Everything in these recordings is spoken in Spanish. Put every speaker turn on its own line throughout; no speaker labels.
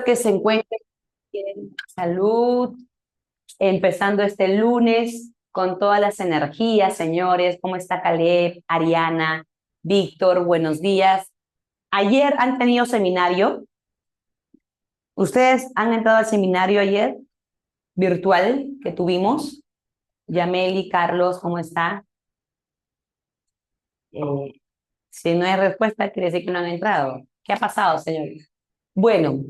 que se encuentren bien, salud, empezando este lunes con todas las energías, señores. ¿Cómo está Caleb, Ariana, Víctor? Buenos días. Ayer han tenido seminario. ¿Ustedes han entrado al seminario ayer virtual que tuvimos? Yameli, Carlos, ¿cómo está? Eh, si no hay respuesta, quiere decir que no han entrado. ¿Qué ha pasado, señores? Bueno,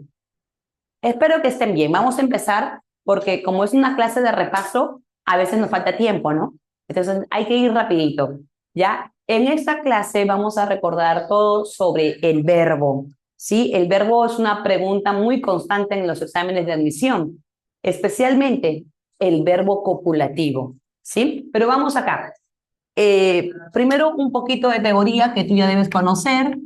espero que estén bien. Vamos a empezar porque como es una clase de repaso, a veces nos falta tiempo, ¿no? Entonces hay que ir rapidito, ¿ya? En esta clase vamos a recordar todo sobre el verbo, ¿sí? El verbo es una pregunta muy constante en los exámenes de admisión, especialmente el verbo copulativo, ¿sí? Pero vamos acá. Primero, un poquito de teoría que tú ya debes conocer.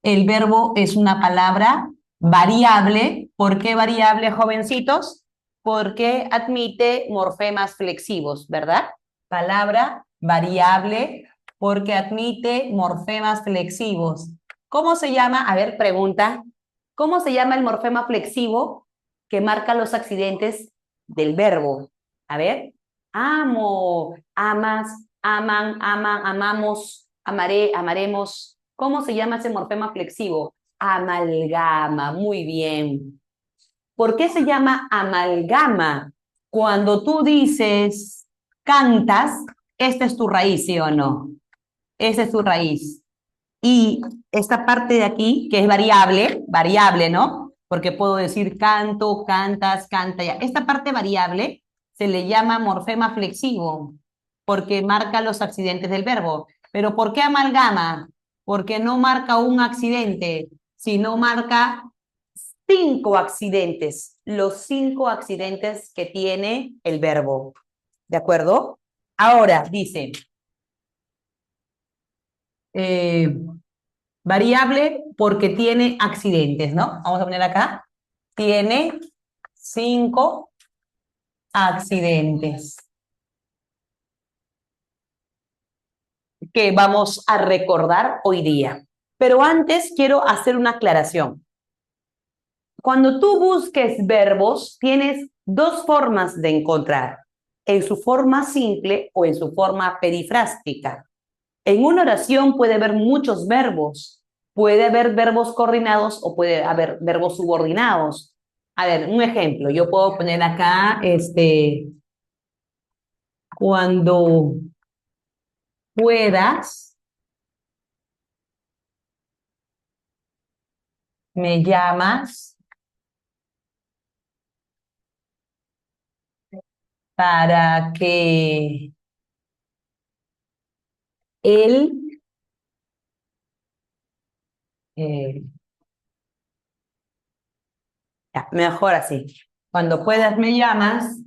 El verbo es una palabra variable. ¿Por qué variable, jovencitos? Porque admite morfemas flexivos, ¿verdad? Palabra variable porque admite morfemas flexivos. ¿Cómo se llama? A ver, pregunta. ¿Cómo se llama el morfema flexivo que marca los accidentes del verbo? A ver, amo, amas, aman, aman, amamos, amaré, amaremos. ¿Cómo se llama ese morfema flexivo? Amalgama, muy bien. ¿Por qué se llama amalgama? Cuando tú dices cantas, esta es tu raíz, ¿sí o no? Esa es tu raíz. Y esta parte de aquí, que es variable, variable, ¿no? Porque puedo decir canto, cantas, canta ya. Esta parte variable se le llama morfema flexivo, porque marca los accidentes del verbo. Pero ¿por qué amalgama? Porque no marca un accidente, sino marca 5 accidentes, los 5 accidentes que tiene el verbo. ¿De acuerdo? Ahora dice, eh, variable porque tiene accidentes, ¿no? Vamos a poner acá. Tiene 5 accidentes que vamos a recordar hoy día. Pero antes quiero hacer una aclaración. Cuando tú busques verbos, tienes 2 formas de encontrar, en su forma simple o en su forma perifrástica. En una oración puede haber muchos verbos, puede haber verbos coordinados o puede haber verbos subordinados. A ver, un ejemplo, yo puedo poner acá, cuando puedas, me llamas para que él, eh, ya, mejor así. Cuando puedas, me llamas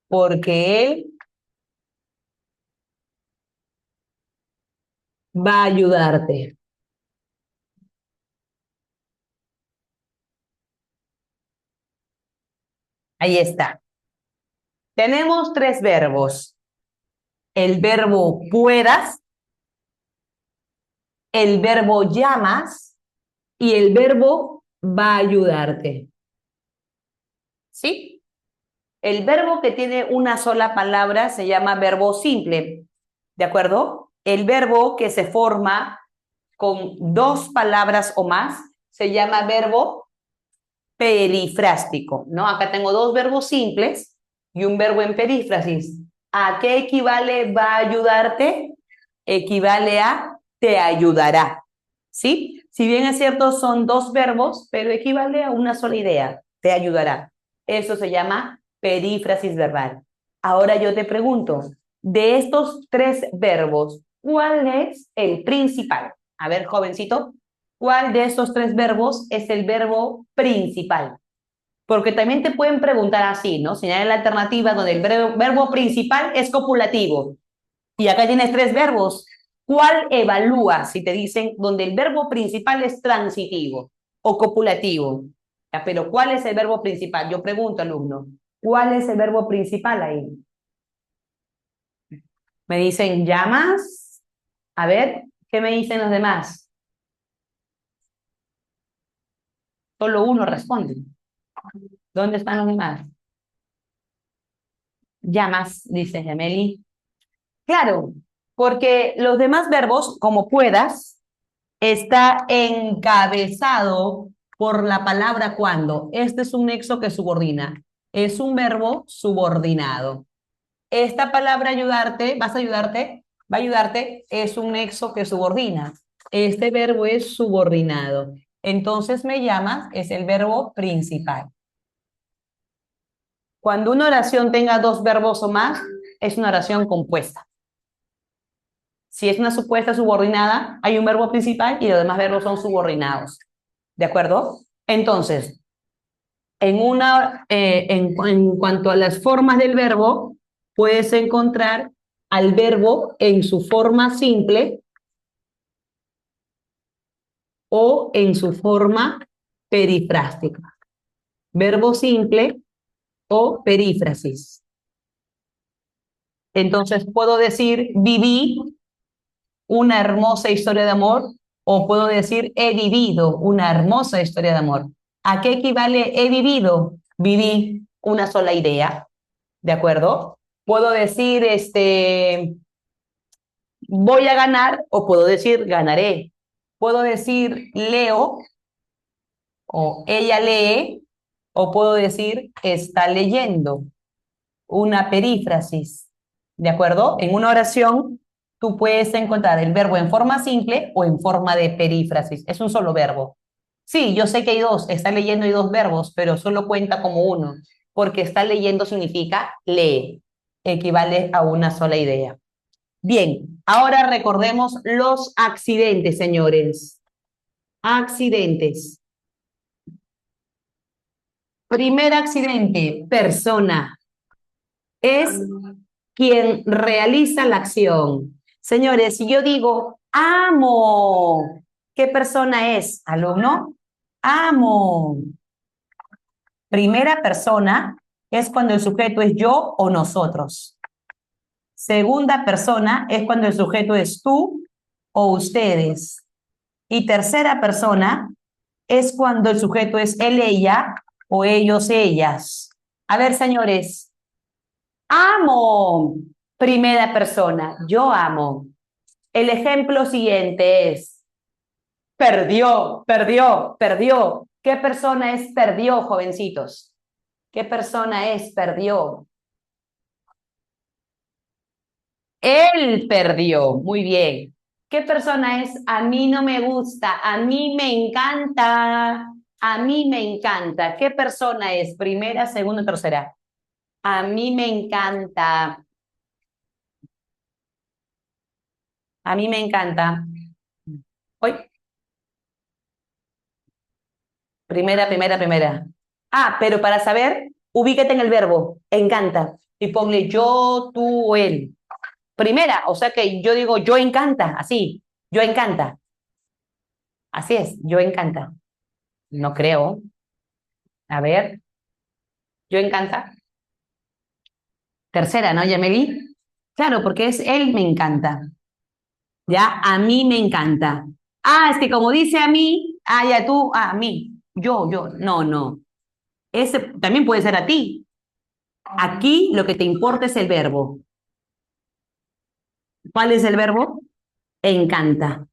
porque él va a ayudarte. Ahí está. Tenemos 3 verbos. El verbo puedas, el verbo llamas y el verbo va a ayudarte. ¿Sí? El verbo que tiene una sola palabra se llama verbo simple. ¿De acuerdo? El verbo que se forma con 2 palabras o más se llama verbo perifrástico, ¿no? Acá tengo 2 verbos simples y un verbo en perífrasis. ¿A qué equivale va a ayudarte? Equivale a te ayudará, ¿sí? Si bien es cierto, son 2 verbos, pero equivale a una sola idea, te ayudará. Eso se llama perífrasis verbal. Ahora yo te pregunto, de estos 3 verbos, ¿cuál es el principal? A ver, jovencito, ¿cuál de estos 3 verbos es el verbo principal? Porque también te pueden preguntar así, ¿no? Señalar la alternativa donde el verbo principal es copulativo. Y acá tienes 3 verbos. ¿Cuál evalúas si te dicen donde el verbo principal es transitivo o copulativo? Ya, pero ¿cuál es el verbo principal? Yo pregunto, alumno, ¿cuál es el verbo principal ahí? Me dicen llamas. A ver, ¿qué me dicen los demás? Solo uno responde. ¿Dónde están los demás? Llamas, dice Gemeli. Claro, porque los demás verbos, como puedas, está encabezado por la palabra cuando. Este es un nexo que subordina. Es un verbo subordinado. Esta palabra ayudarte, va a ayudarte, es un nexo que subordina. Este verbo es subordinado. Entonces me llamas, es el verbo principal. Cuando una oración tenga dos verbos o más, es una oración compuesta. Si es una supuesta subordinada, hay un verbo principal y los demás verbos son subordinados. ¿De acuerdo? Entonces, en cuanto a las formas del verbo, puedes encontrar al verbo en su forma simple o en su forma perifrástica. Verbo simple o perífrasis. Entonces, puedo decir viví una hermosa historia de amor o puedo decir he vivido una hermosa historia de amor. ¿A qué equivale he vivido? Viví una sola idea, ¿de acuerdo? Puedo decir voy a ganar o puedo decir ganaré. Puedo decir leo o ella lee o puedo decir está leyendo. Una perífrasis, ¿de acuerdo? En una oración tú puedes encontrar el verbo en forma simple o en forma de perífrasis. Es un solo verbo. Sí, yo sé que hay dos, está leyendo y dos verbos, pero solo cuenta como uno, porque está leyendo significa lee, equivale a una sola idea. Bien, ahora recordemos los accidentes, señores. Accidentes. Primer accidente, persona. Es quien realiza la acción. Señores, si yo digo amo, ¿qué persona es? Alumno, amo. Primera persona es cuando el sujeto es yo o nosotros. Segunda persona es cuando el sujeto es tú o ustedes. Y tercera persona es cuando el sujeto es él, ella o ellos, ellas. A ver, señores, amo. Primera persona, yo amo. El ejemplo siguiente es perdió, perdió, perdió. ¿Qué persona es perdió, jovencitos? ¿Qué persona es perdió? Él perdió. Muy bien. ¿Qué persona es a mí no me gusta? A mí me encanta. A mí me encanta. ¿Qué persona es? Primera, segunda, tercera. A mí me encanta. A mí me encanta. Hoy, primera, primera, primera. Ah, pero para saber, ubíquete en el verbo, encanta, y ponle yo, tú o él. Primera, o sea que yo digo yo encanta, así, yo encanta. Así es, yo encanta. No creo. A ver, yo encanta. Tercera, ¿no, Yameli? Claro, porque es él me encanta. Ya, a mí me encanta. Ah, es que como dice a mí, ah, ya tú, a mí, yo, no, no. Ese también puede ser a ti. Aquí lo que te importa es el verbo. ¿Cuál es el verbo? Encanta.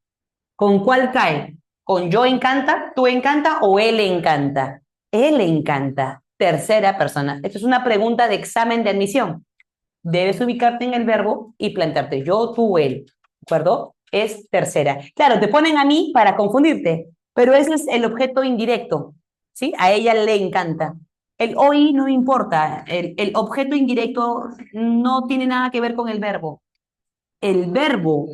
¿Con cuál cae? ¿Con yo encanta, tú encanta o él encanta? Él encanta. Tercera persona. Esto es una pregunta de examen de admisión. Debes ubicarte en el verbo y plantearte yo, tú, él. ¿De acuerdo? Es tercera. Claro, te ponen a mí para confundirte, pero ese es el objeto indirecto. ¿Sí? A ella le encanta. El hoy no importa. El objeto indirecto no tiene nada que ver con el verbo. El verbo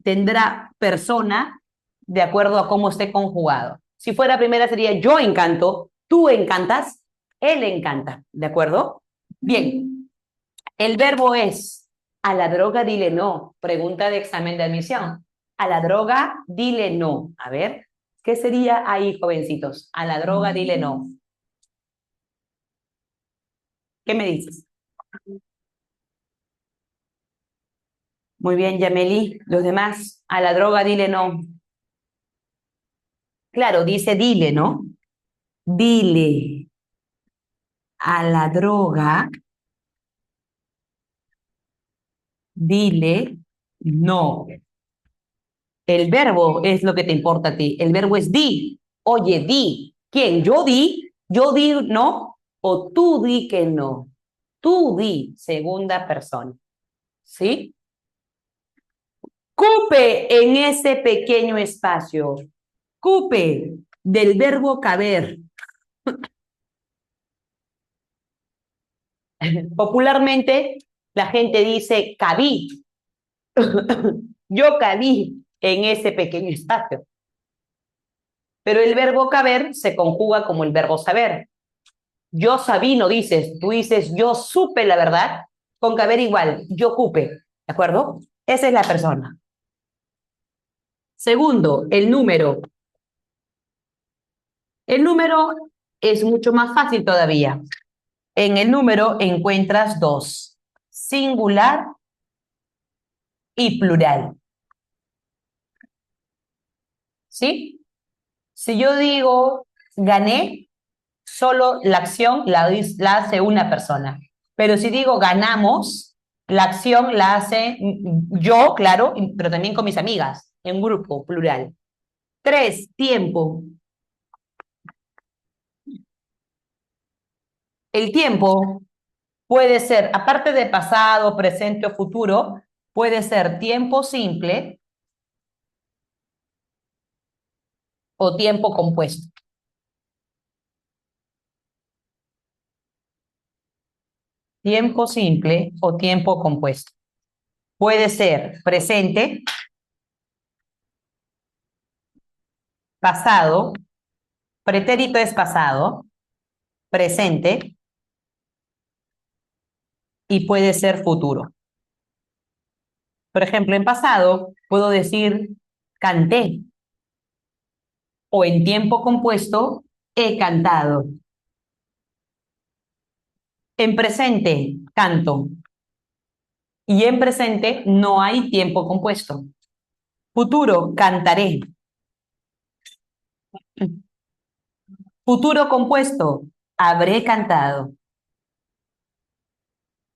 tendrá persona de acuerdo a cómo esté conjugado. Si fuera primera sería yo encanto, tú encantas, él encanta, ¿de acuerdo? Bien, el verbo es a la droga dile no, pregunta de examen de admisión. A la droga dile no. A ver, ¿qué sería ahí, jovencitos? A la droga dile no. ¿Qué me dices? Muy bien, Yameli. Los demás, a la droga dile no. Claro, dice dile, ¿no? Dile a la droga, dile no. El verbo es lo que te importa a ti. El verbo es di. Oye, di. ¿Quién? ¿Yo di? ¿Yo di no? ¿O tú di que no? Tú di, segunda persona. ¿Sí? Cupe en ese pequeño espacio. Cupe del verbo caber. Popularmente la gente dice cabí. Yo cabí en ese pequeño espacio. Pero el verbo caber se conjuga como el verbo saber. Yo sabí, no dices, tú dices yo supe la verdad, con caber igual, yo cupe, ¿de acuerdo? Esa es la persona. Segundo, el número. El número es mucho más fácil todavía. En el número encuentras dos, singular y plural. ¿Sí? Si yo digo gané, solo la acción la hace una persona. Pero si digo ganamos, la acción la hace yo, claro, pero también con mis amigas, en grupo, plural. Tres, tiempo. El tiempo puede ser, aparte de pasado, presente o futuro, puede ser tiempo simple o tiempo compuesto. Tiempo simple o tiempo compuesto. Puede ser presente, pasado, pretérito es pasado, presente y puede ser futuro. Por ejemplo, en pasado puedo decir canté o en tiempo compuesto he cantado. En presente canto y en presente no hay tiempo compuesto. Futuro cantaré. Futuro compuesto habré cantado.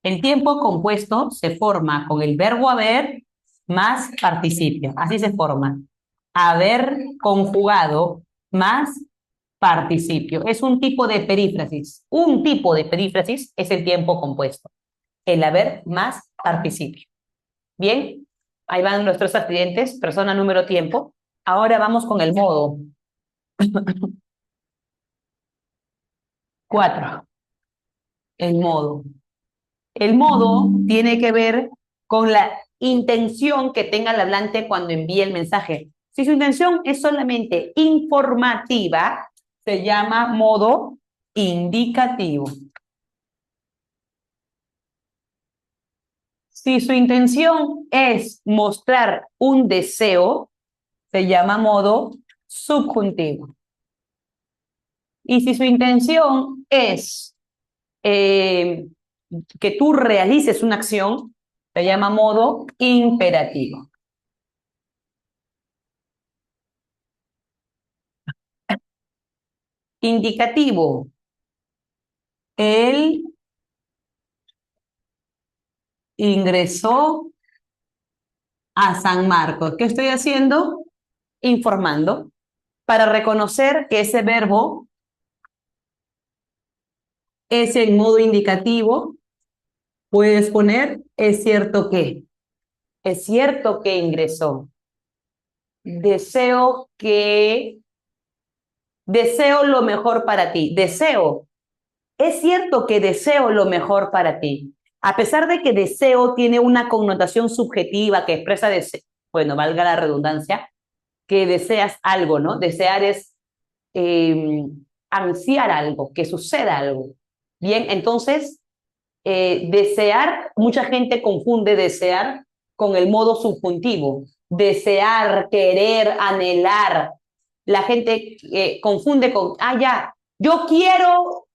El tiempo compuesto se forma con el verbo haber más participio. Así se forma. Haber conjugado más participio. Es un tipo de perífrasis. Un tipo de perífrasis es el tiempo compuesto. El haber más participio. Bien, ahí van nuestros accidentes, persona, número, tiempo. Ahora vamos con el modo. 4. El modo. El modo tiene que ver con la intención que tenga el hablante cuando envíe el mensaje. Si su intención es solamente informativa, se llama modo indicativo. Si su intención es mostrar un deseo, se llama modo subjuntivo. Y si su intención es que tú realices una acción, se llama modo imperativo. Indicativo. Él ingresó a San Marcos. ¿Qué estoy haciendo? Informando. Para reconocer que ese verbo es en modo indicativo, puedes poner es cierto que. Es cierto que ingresó. Deseo que. Deseo lo mejor para ti. Deseo. Es cierto que deseo lo mejor para ti. A pesar de que deseo tiene una connotación subjetiva que expresa deseo, bueno, valga la redundancia, que deseas algo, ¿no? Desear es ansiar algo, que suceda algo. Bien, entonces, desear, mucha gente confunde desear con el modo subjuntivo. Desear, querer, anhelar. La gente confunde con, ya, yo quiero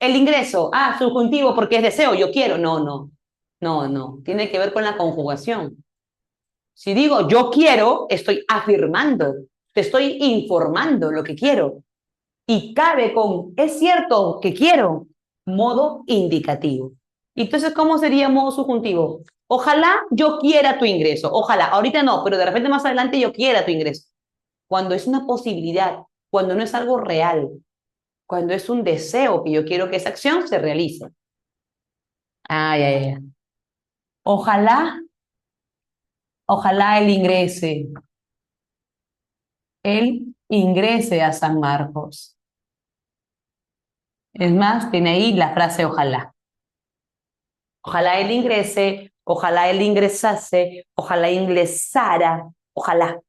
el ingreso, subjuntivo porque es deseo, yo quiero. No, no, no, no. Tiene que ver con la conjugación. Si digo yo quiero, estoy afirmando, te estoy informando lo que quiero. y cabe con, es cierto que quiero, modo indicativo. Entonces, ¿cómo sería modo subjuntivo? Ojalá yo quiera tu ingreso. Ojalá, ahorita no, pero de repente más adelante yo quiera tu ingreso. Cuando es una posibilidad, cuando no es algo real, cuando es un deseo que yo quiero que esa acción se realice. Ay, ay, ay. Ojalá, ojalá él ingrese a San Marcos. Es más, tiene ahí la frase ojalá. Ojalá él ingrese, ojalá él ingresase, ojalá ingresara, ojalá.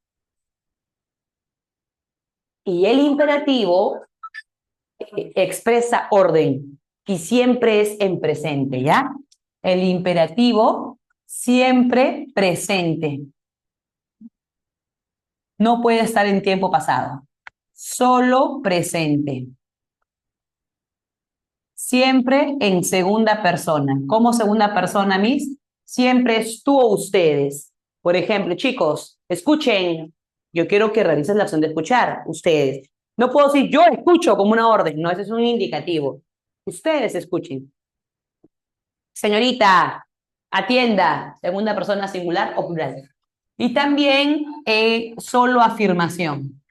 Y el imperativo expresa orden y siempre es en presente, ¿ya? El imperativo siempre presente. No puede estar en tiempo pasado, solo presente. Siempre en segunda persona. ¿Cómo segunda persona, Miss? Siempre es tú o ustedes. Por ejemplo, chicos, escuchen. Yo quiero que realices la acción de escuchar, ustedes. No puedo decir yo escucho como una orden, no, ese es un indicativo. Ustedes escuchen. Señorita, atienda, segunda persona singular o plural. Y también solo afirmación.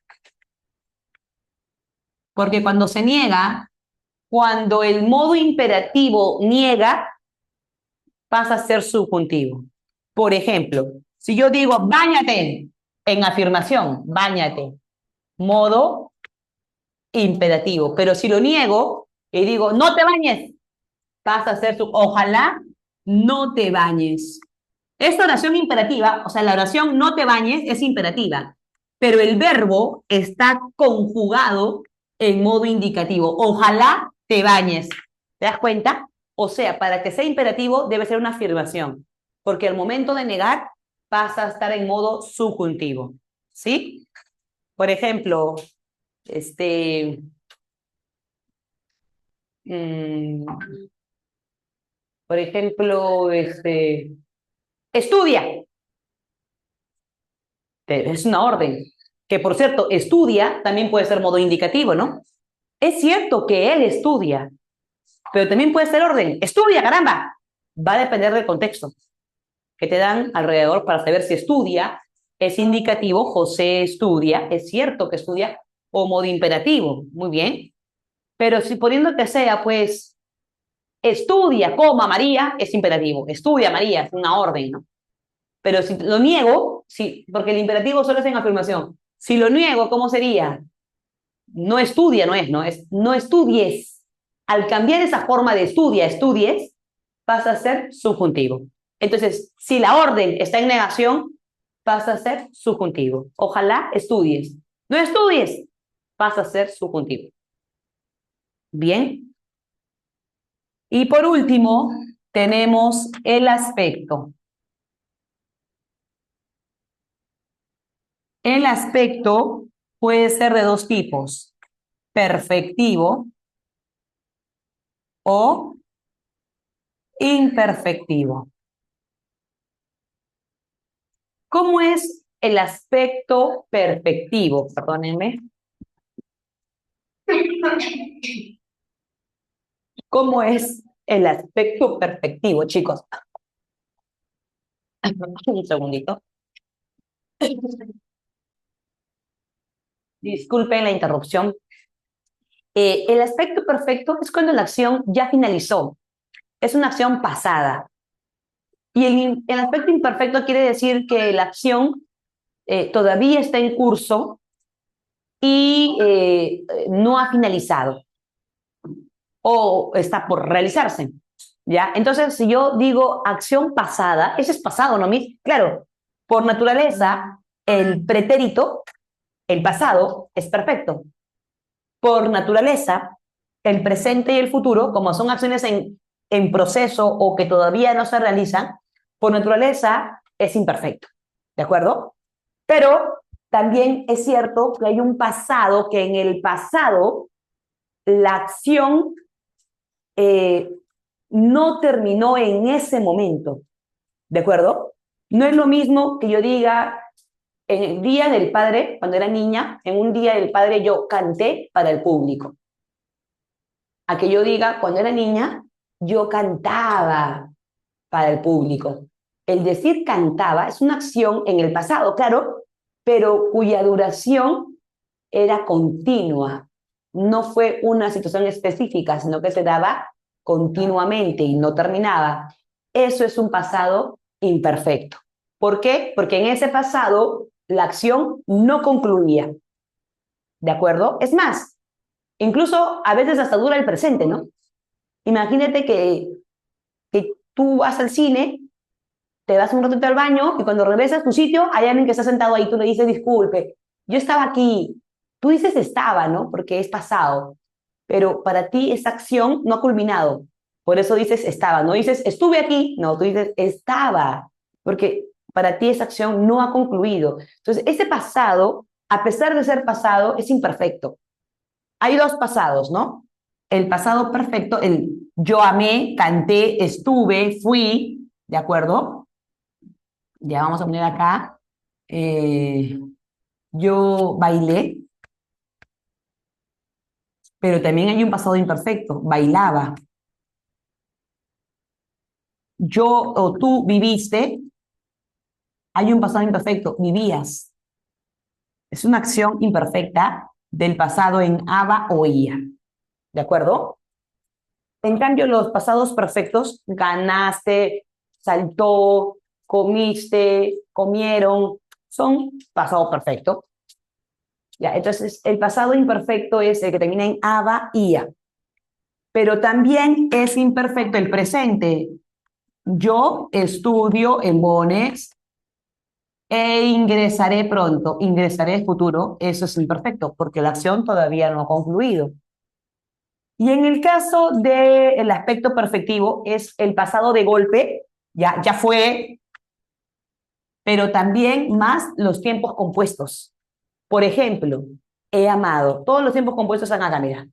Porque cuando se niega, cuando el modo imperativo niega, pasa a ser subjuntivo. Por ejemplo, si yo digo báñate en afirmación, báñate, modo imperativo. Pero si lo niego y digo no te bañes, pasa a ser ojalá no te bañes. Esta oración imperativa, o sea, la oración no te bañes es imperativa, pero el verbo está conjugado en modo indicativo. Ojalá te bañes. ¿Te das cuenta? O sea, para que sea imperativo debe ser una afirmación, porque al momento de negar pasa a estar en modo subjuntivo. ¿Sí? Por ejemplo, este, mmm, por ejemplo, estudia. Es una orden. Que por cierto, estudia también puede ser modo indicativo, ¿no? Es cierto que él estudia, pero también puede ser orden. Estudia, caramba. Va a depender del contexto que te dan alrededor para saber si estudia, es indicativo, José estudia, es cierto que estudia, o modo imperativo, muy bien. Pero si poniendo que sea, pues, estudia, coma, María, es imperativo. Estudia, María, es una orden, ¿no? Pero si lo niego, sí, porque el imperativo solo es en afirmación. Si lo niego, ¿cómo sería? No estudia, no es, no es, no estudies. Al cambiar esa forma de estudia, estudies, pasa a ser subjuntivo. Entonces, si la orden está en negación, pasa a ser subjuntivo. Ojalá estudies. No estudies, pasa a ser subjuntivo. Bien. Y por último, tenemos el aspecto. El aspecto puede ser de dos tipos, perfectivo o imperfectivo. ¿Cómo es el aspecto perfectivo? Perdónenme. ¿Cómo es el aspecto perfectivo, chicos? Un segundito. Disculpen la interrupción. El aspecto perfecto es cuando la acción ya finalizó. Es una acción pasada. Y el aspecto imperfecto quiere decir que la acción todavía está en curso y no ha finalizado o está por realizarse. ¿Ya? Entonces, si yo digo acción pasada, ese es pasado, ¿no? Claro, por naturaleza, el pretérito, el pasado, es perfecto. Por naturaleza, el presente y el futuro, como son acciones en proceso o que todavía no se realizan, por naturaleza es imperfecto. ¿De acuerdo? Pero también es cierto que hay un pasado, que en el pasado la acción no terminó en ese momento. ¿De acuerdo? No es lo mismo que yo diga, En el Día del Padre, cuando era niña, en un Día del Padre yo canté para el público. A que yo diga, cuando era niña, yo cantaba para el público. El decir cantaba es una acción en el pasado, claro, pero cuya duración era continua. No fue una situación específica, sino que se daba continuamente y no terminaba. Eso es un pasado imperfecto. ¿Por qué? Porque en ese pasado la acción no concluía. ¿De acuerdo? Es más, incluso a veces hasta dura el presente, ¿no? Imagínate que tú vas al cine, te vas un ratito al baño y cuando regresas a tu sitio hay alguien que está sentado ahí, tú le dices, disculpe, yo estaba aquí. Tú dices estaba, ¿no? Porque es pasado, pero para ti esa acción no ha culminado. Por eso dices estaba, no dices estuve aquí, no, tú dices estaba, porque para ti esa acción no ha concluido. Entonces, ese pasado, a pesar de ser pasado, es imperfecto. Hay dos pasados, ¿no? El pasado perfecto, el yo amé, canté, estuve, fui, ¿de acuerdo? Ya vamos a poner acá, eh, yo bailé, pero también hay un pasado imperfecto, bailaba. Yo o tú viviste, hay un pasado imperfecto, vivías. Es una acción imperfecta del pasado en aba o ia, ¿de acuerdo? En cambio, los pasados perfectos, ganaste, saltó, comiste, comieron, son pasado perfecto. Ya, entonces, el pasado imperfecto es el que termina en aba, ia. Pero también es imperfecto el presente. Yo estudio en Bonex e ingresaré pronto. Ingresaré futuro. Eso es imperfecto porque la acción todavía no ha concluido. Y en el caso del aspecto perfectivo es el pasado de golpe, ya fue, pero también más los tiempos compuestos. Por ejemplo, he amado. Todos los tiempos compuestos están acá, mira.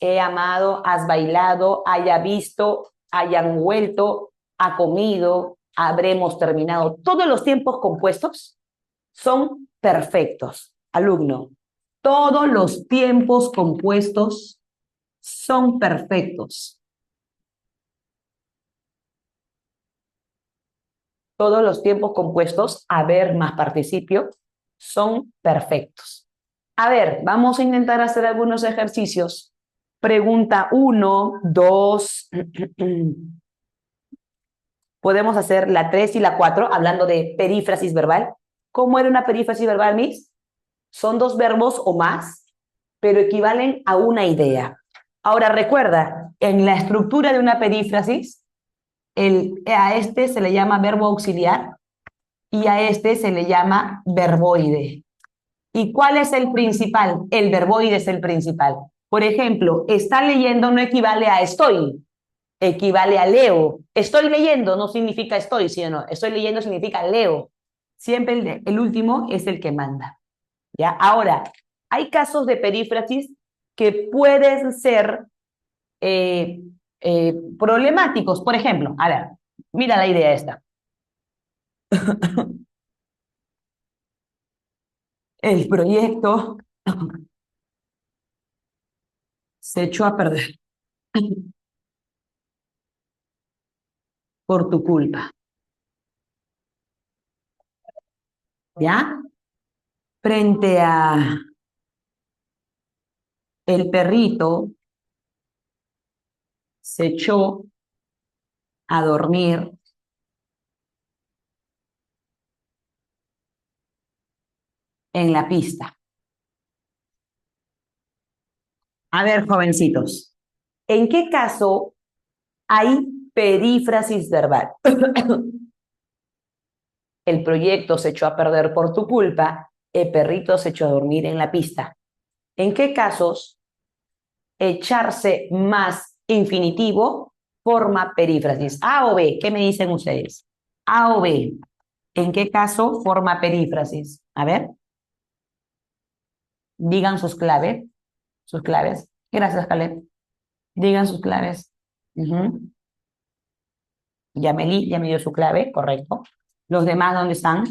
He amado, has bailado, haya visto, hayan vuelto, ha comido, habremos terminado. Todos los tiempos compuestos son perfectos. Alumno, todos los tiempos compuestos son perfectos. Todos los tiempos compuestos, haber más participio, son perfectos. A ver, vamos a intentar hacer algunos ejercicios. Pregunta 1, 2. Podemos hacer la 3 y la 4, hablando de perífrasis verbal. ¿Cómo era una perífrasis verbal, Miss? Son dos verbos o más, pero equivalen a una idea. Ahora recuerda, en la estructura de una perífrasis, a este se le llama verbo auxiliar y a este se le llama verboide. ¿Y cuál es el principal? El verboide es el principal. Por ejemplo, está leyendo no equivale a estoy, equivale a leo. Estoy leyendo no significa estoy, ¿sí o no? Estoy leyendo significa leo. Siempre el último es el que manda. ¿Ya? Ahora, hay casos de perífrasis que pueden ser problemáticos. Por ejemplo, a ver, mira la idea esta. El proyecto se echó a perder por tu culpa. ¿Ya? Frente a el perrito se echó a dormir en la pista. A ver, jovencitos, ¿en qué caso hay perífrasis verbal? El proyecto se echó a perder por tu culpa, el perrito se echó a dormir en la pista. ¿En qué casos echarse más infinitivo forma perífrasis? ¿A o B? ¿Qué me dicen ustedes? ¿A o B? ¿En qué caso forma perífrasis? A ver, digan sus claves. Sus claves. Gracias, Caleb. Digan sus claves. Yameli ya me dio su clave, correcto. ¿Los demás dónde están?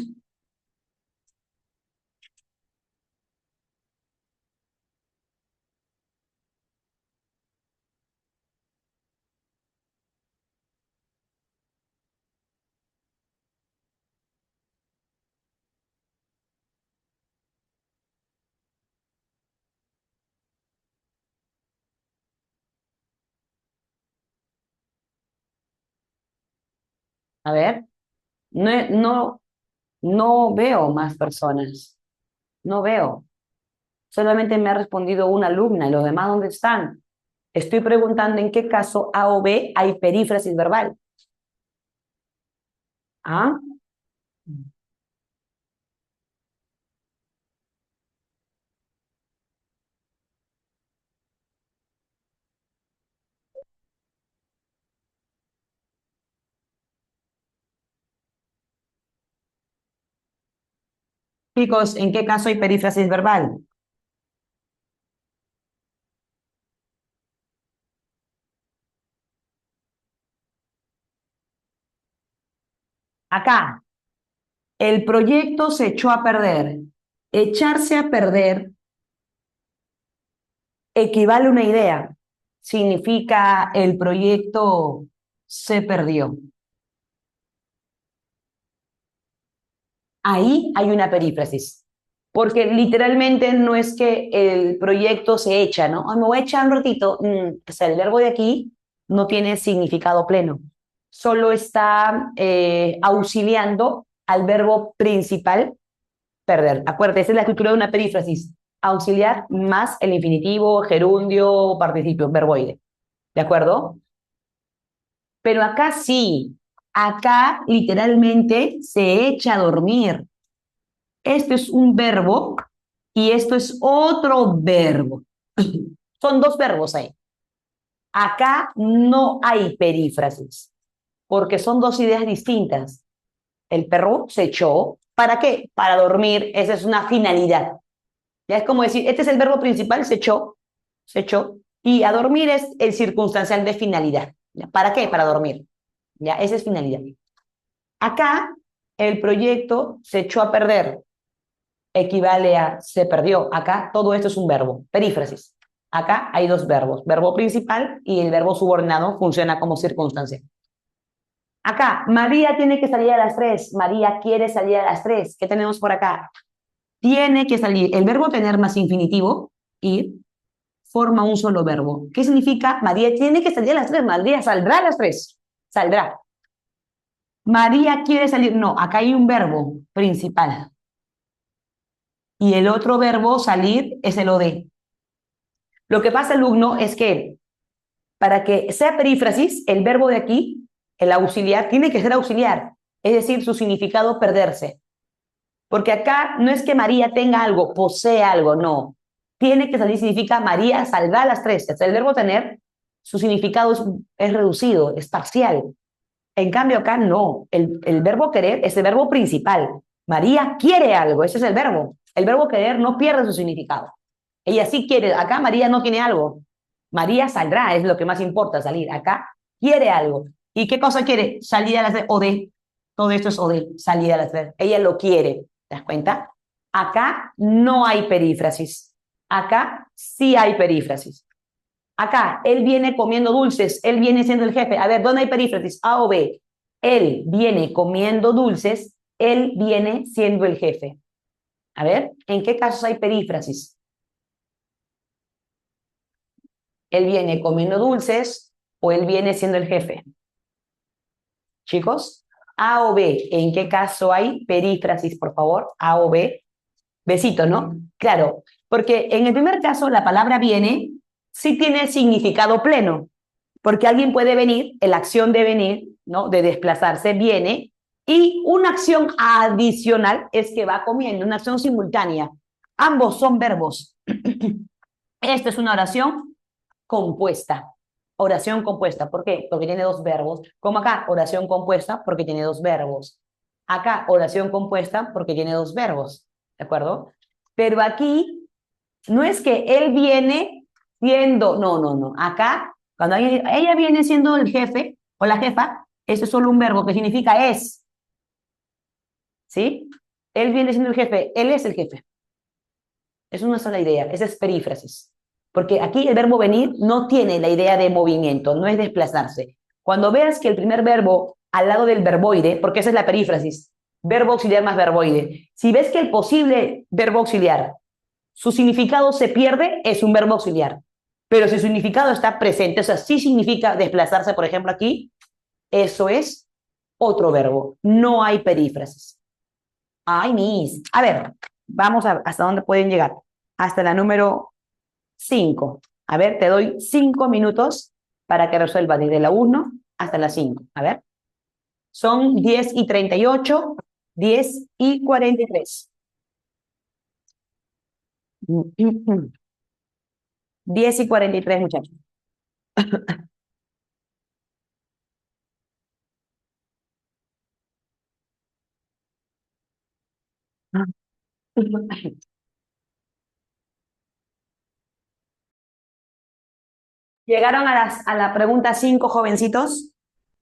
A ver, no, no veo más personas. No veo. Solamente me ha respondido una alumna y los demás, ¿dónde están? Estoy preguntando en qué caso A o B hay perífrasis verbal. ¿Ah? Chicos, ¿en qué caso hay perífrasis verbal? Acá, el proyecto se echó a perder. Echarse a perder equivale a una idea. Significa el proyecto se perdió. Ahí hay una perífrasis. Porque literalmente no es que el proyecto se echa, ¿no? Ay, me voy a echar un ratito. O sea, el verbo de aquí no tiene significado pleno. Solo está auxiliando al verbo principal, perder. Acuérdate, esa es la estructura de una perífrasis. Auxiliar más el infinitivo, gerundio, participio, verboide. ¿De acuerdo? Pero acá sí. Acá literalmente se echa a dormir. Este es un verbo y esto es otro verbo. Son dos verbos ahí. Acá no hay perífrasis, porque son dos ideas distintas. El perro se echó. ¿Para qué? Para dormir. Esa es una finalidad. Ya es como decir, este es el verbo principal, se echó. Y a dormir es el circunstancial de finalidad. ¿Ya? ¿Para qué? Para dormir. Ya, esa es finalidad. Acá el proyecto se echó a perder, equivale a se perdió. Acá todo esto es un verbo, perífrasis. Acá hay dos verbos, verbo principal y el verbo subordinado funciona como circunstancia. Acá, María tiene que salir a las 3. María quiere salir a las 3. ¿Qué tenemos por acá? Tiene que salir. El verbo tener más infinitivo y forma un solo verbo. ¿Qué significa? María tiene que salir a las 3. María saldrá a las 3. Saldrá. María quiere salir. No, acá hay un verbo principal. Y el otro verbo salir es el OD. Lo que pasa, alumno, es que para que sea perífrasis, el verbo de aquí, el auxiliar, tiene que ser auxiliar. Es decir, su significado perderse. Porque acá no es que María tenga algo, posee algo, no. Tiene que salir, significa María saldrá a las 3. O sea, el verbo tener, su significado es reducido, es parcial. En cambio, acá no. El verbo querer es el verbo principal. María quiere algo, ese es el verbo. El verbo querer no pierde su significado. Ella sí quiere, acá María no tiene algo. María saldrá, es lo que más importa, salir. Acá quiere algo. ¿Y qué cosa quiere? Salir a las 3 o de. Todo esto es o de, salir a las 3. Ella lo quiere, ¿te das cuenta? Acá no hay perífrasis. Acá sí hay perífrasis. Acá, él viene comiendo dulces, él viene siendo el jefe. A ver, ¿dónde hay perífrasis? A o B. Él viene comiendo dulces, él viene siendo el jefe. A ver, ¿en qué casos hay perífrasis? Él viene comiendo dulces o él viene siendo el jefe. Chicos, A o B, ¿en qué caso hay perífrasis, por favor? A o B. Besito, ¿no? Claro, porque en el primer caso la palabra viene sí tiene significado pleno, porque alguien puede venir, la acción de venir, ¿no? De desplazarse, viene, y una acción adicional es que va comiendo, una acción simultánea. Ambos son verbos. Esta es una oración compuesta. Oración compuesta. ¿Por qué? Porque tiene dos verbos. Como acá, oración compuesta porque tiene dos verbos. Acá, oración compuesta porque tiene dos verbos. ¿De acuerdo? Pero aquí no es que él viene siendo, no. Acá, cuando ella viene siendo el jefe o la jefa, eso es solo un verbo que significa es. ¿Sí? Él viene siendo el jefe, él es el jefe. Es una sola idea, esa es perífrasis. Porque aquí el verbo venir no tiene la idea de movimiento, no es desplazarse. Cuando veas que el primer verbo al lado del verboide, porque esa es la perífrasis, verbo auxiliar más verboide, si ves que el posible verbo auxiliar, su significado se pierde, es un verbo auxiliar. Pero si su significado está presente, o sea, sí significa desplazarse, por ejemplo, aquí, eso es otro verbo. No hay perífrasis. Ay, Miss. A ver, vamos a hasta dónde pueden llegar. Hasta la número 5. A ver, te doy 5 minutos para que resuelvas desde la 1 hasta la 5. A ver. Son 10:38, 10:43. 10:43, muchachos. Llegaron a la pregunta 5, jovencitos.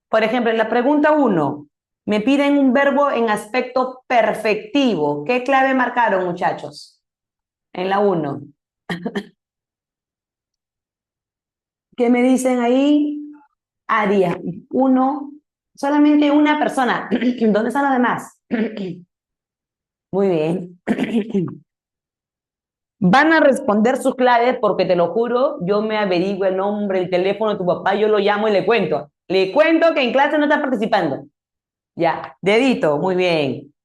Por ejemplo, en la pregunta 1, me piden un verbo en aspecto perfectivo. ¿Qué clave marcaron, muchachos? En la 1. ¿Qué me dicen ahí? Área. Uno, solamente una persona. ¿Dónde están los demás? Muy bien. Van a responder sus claves porque te lo juro, yo me averiguo el nombre, el teléfono de tu papá, yo lo llamo y le cuento. Le cuento que en clase no está participando. Ya, dedito, muy bien.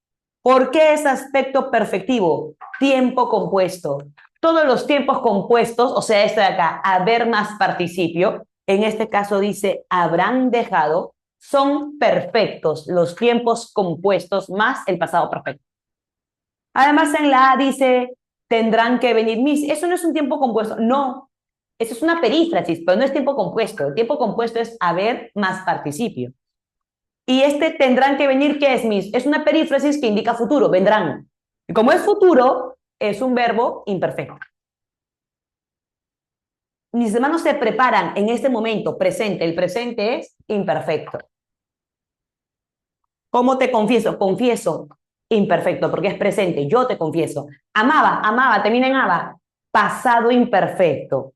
¿Por qué es aspecto perfectivo? Tiempo compuesto. Todos los tiempos compuestos, o sea, este de acá, haber más participio, en este caso dice habrán dejado, son perfectos los tiempos compuestos más el pasado perfecto. Además, en la A dice tendrán que venir mis. Eso no es un tiempo compuesto, no. Eso es una perífrasis, pero no es tiempo compuesto. El tiempo compuesto es haber más participio. Y este tendrán que venir, ¿qué es mis? Es una perífrasis que indica futuro, vendrán. Y como es futuro, es un verbo imperfecto. Mis hermanos se preparan en este momento presente. El presente es imperfecto. ¿Cómo te confieso? Confieso imperfecto, porque es presente. Yo te confieso. Amaba, amaba, termina en aba. Pasado imperfecto.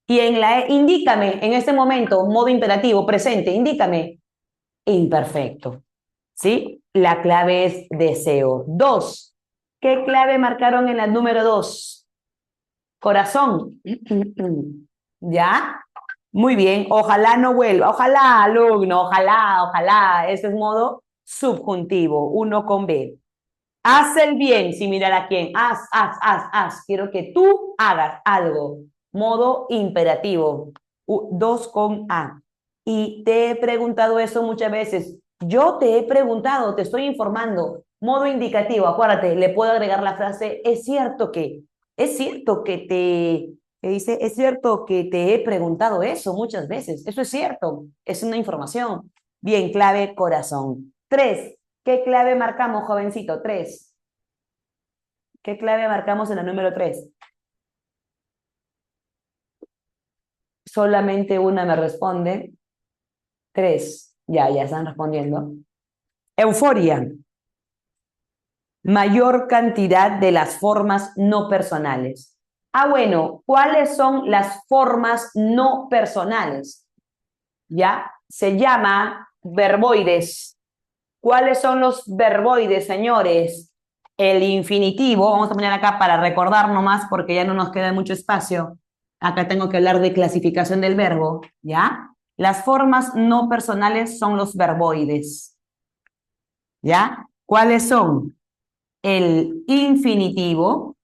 Y en la E, indícame en este momento, modo imperativo, presente, indícame imperfecto. ¿Sí? La clave es deseo. 2. ¿Qué clave marcaron en la número 2? Corazón. ¿Ya? Muy bien. Ojalá no vuelva. Ojalá, alumno. Ojalá, ojalá. Ese es modo subjuntivo. Uno con B. Haz el bien sin mirar a quién. Haz. Quiero que tú hagas algo. Modo imperativo. 2 con A. Y te he preguntado eso muchas veces. Yo te he preguntado, te estoy informando. Modo indicativo, acuérdate, le puedo agregar la frase, es cierto que dice, es cierto que te he preguntado eso muchas veces. Eso es cierto, es una información. Bien, clave corazón. 3. ¿Qué clave marcamos, jovencito? 3. ¿Qué clave marcamos en la número 3? Solamente una me responde. 3. Ya están respondiendo. Euforia. Mayor cantidad de las formas no personales. Bueno, ¿cuáles son las formas no personales? Ya, se llama verboides. ¿Cuáles son los verboides, señores? El infinitivo, vamos a poner acá para recordar nomás porque ya no nos queda mucho espacio. Acá tengo que hablar de clasificación del verbo, ¿ya? Las formas no personales son los verboides, ¿ya? ¿Cuáles son? El infinitivo,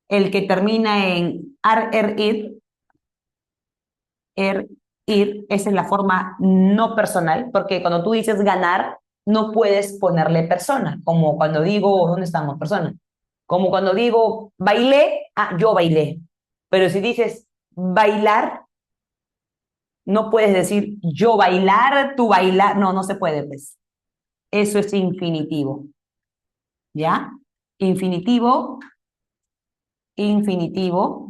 el que termina en ir, esa es la forma no personal, porque cuando tú dices ganar, no puedes ponerle persona, como cuando digo, ¿dónde estamos? Persona. Como cuando digo bailé, yo bailé. Pero si dices bailar, no puedes decir yo bailar, tú bailar, no se puede, pues. Eso es infinitivo, ¿ya? Infinitivo, infinitivo,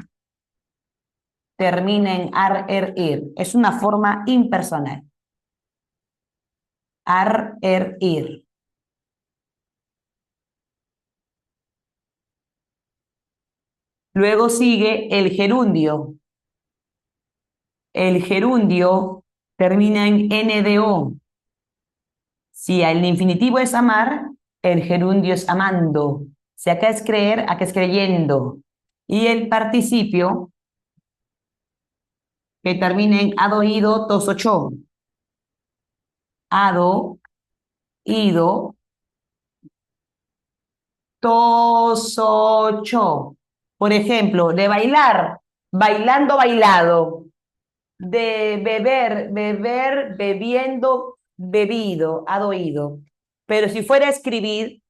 termina en ir. Es una forma impersonal. Ir. Luego sigue el gerundio. El gerundio termina en NDO. Si el infinitivo es amar, el gerundio es amando. Si acá es creer, acá es creyendo. Y el participio que termina en adoído, tosocho. ado, ido, tosocho. Por ejemplo, de bailar, bailando, bailado. De beber, beber, bebiendo, bebido, ado, ido. Pero si fuera a escribir,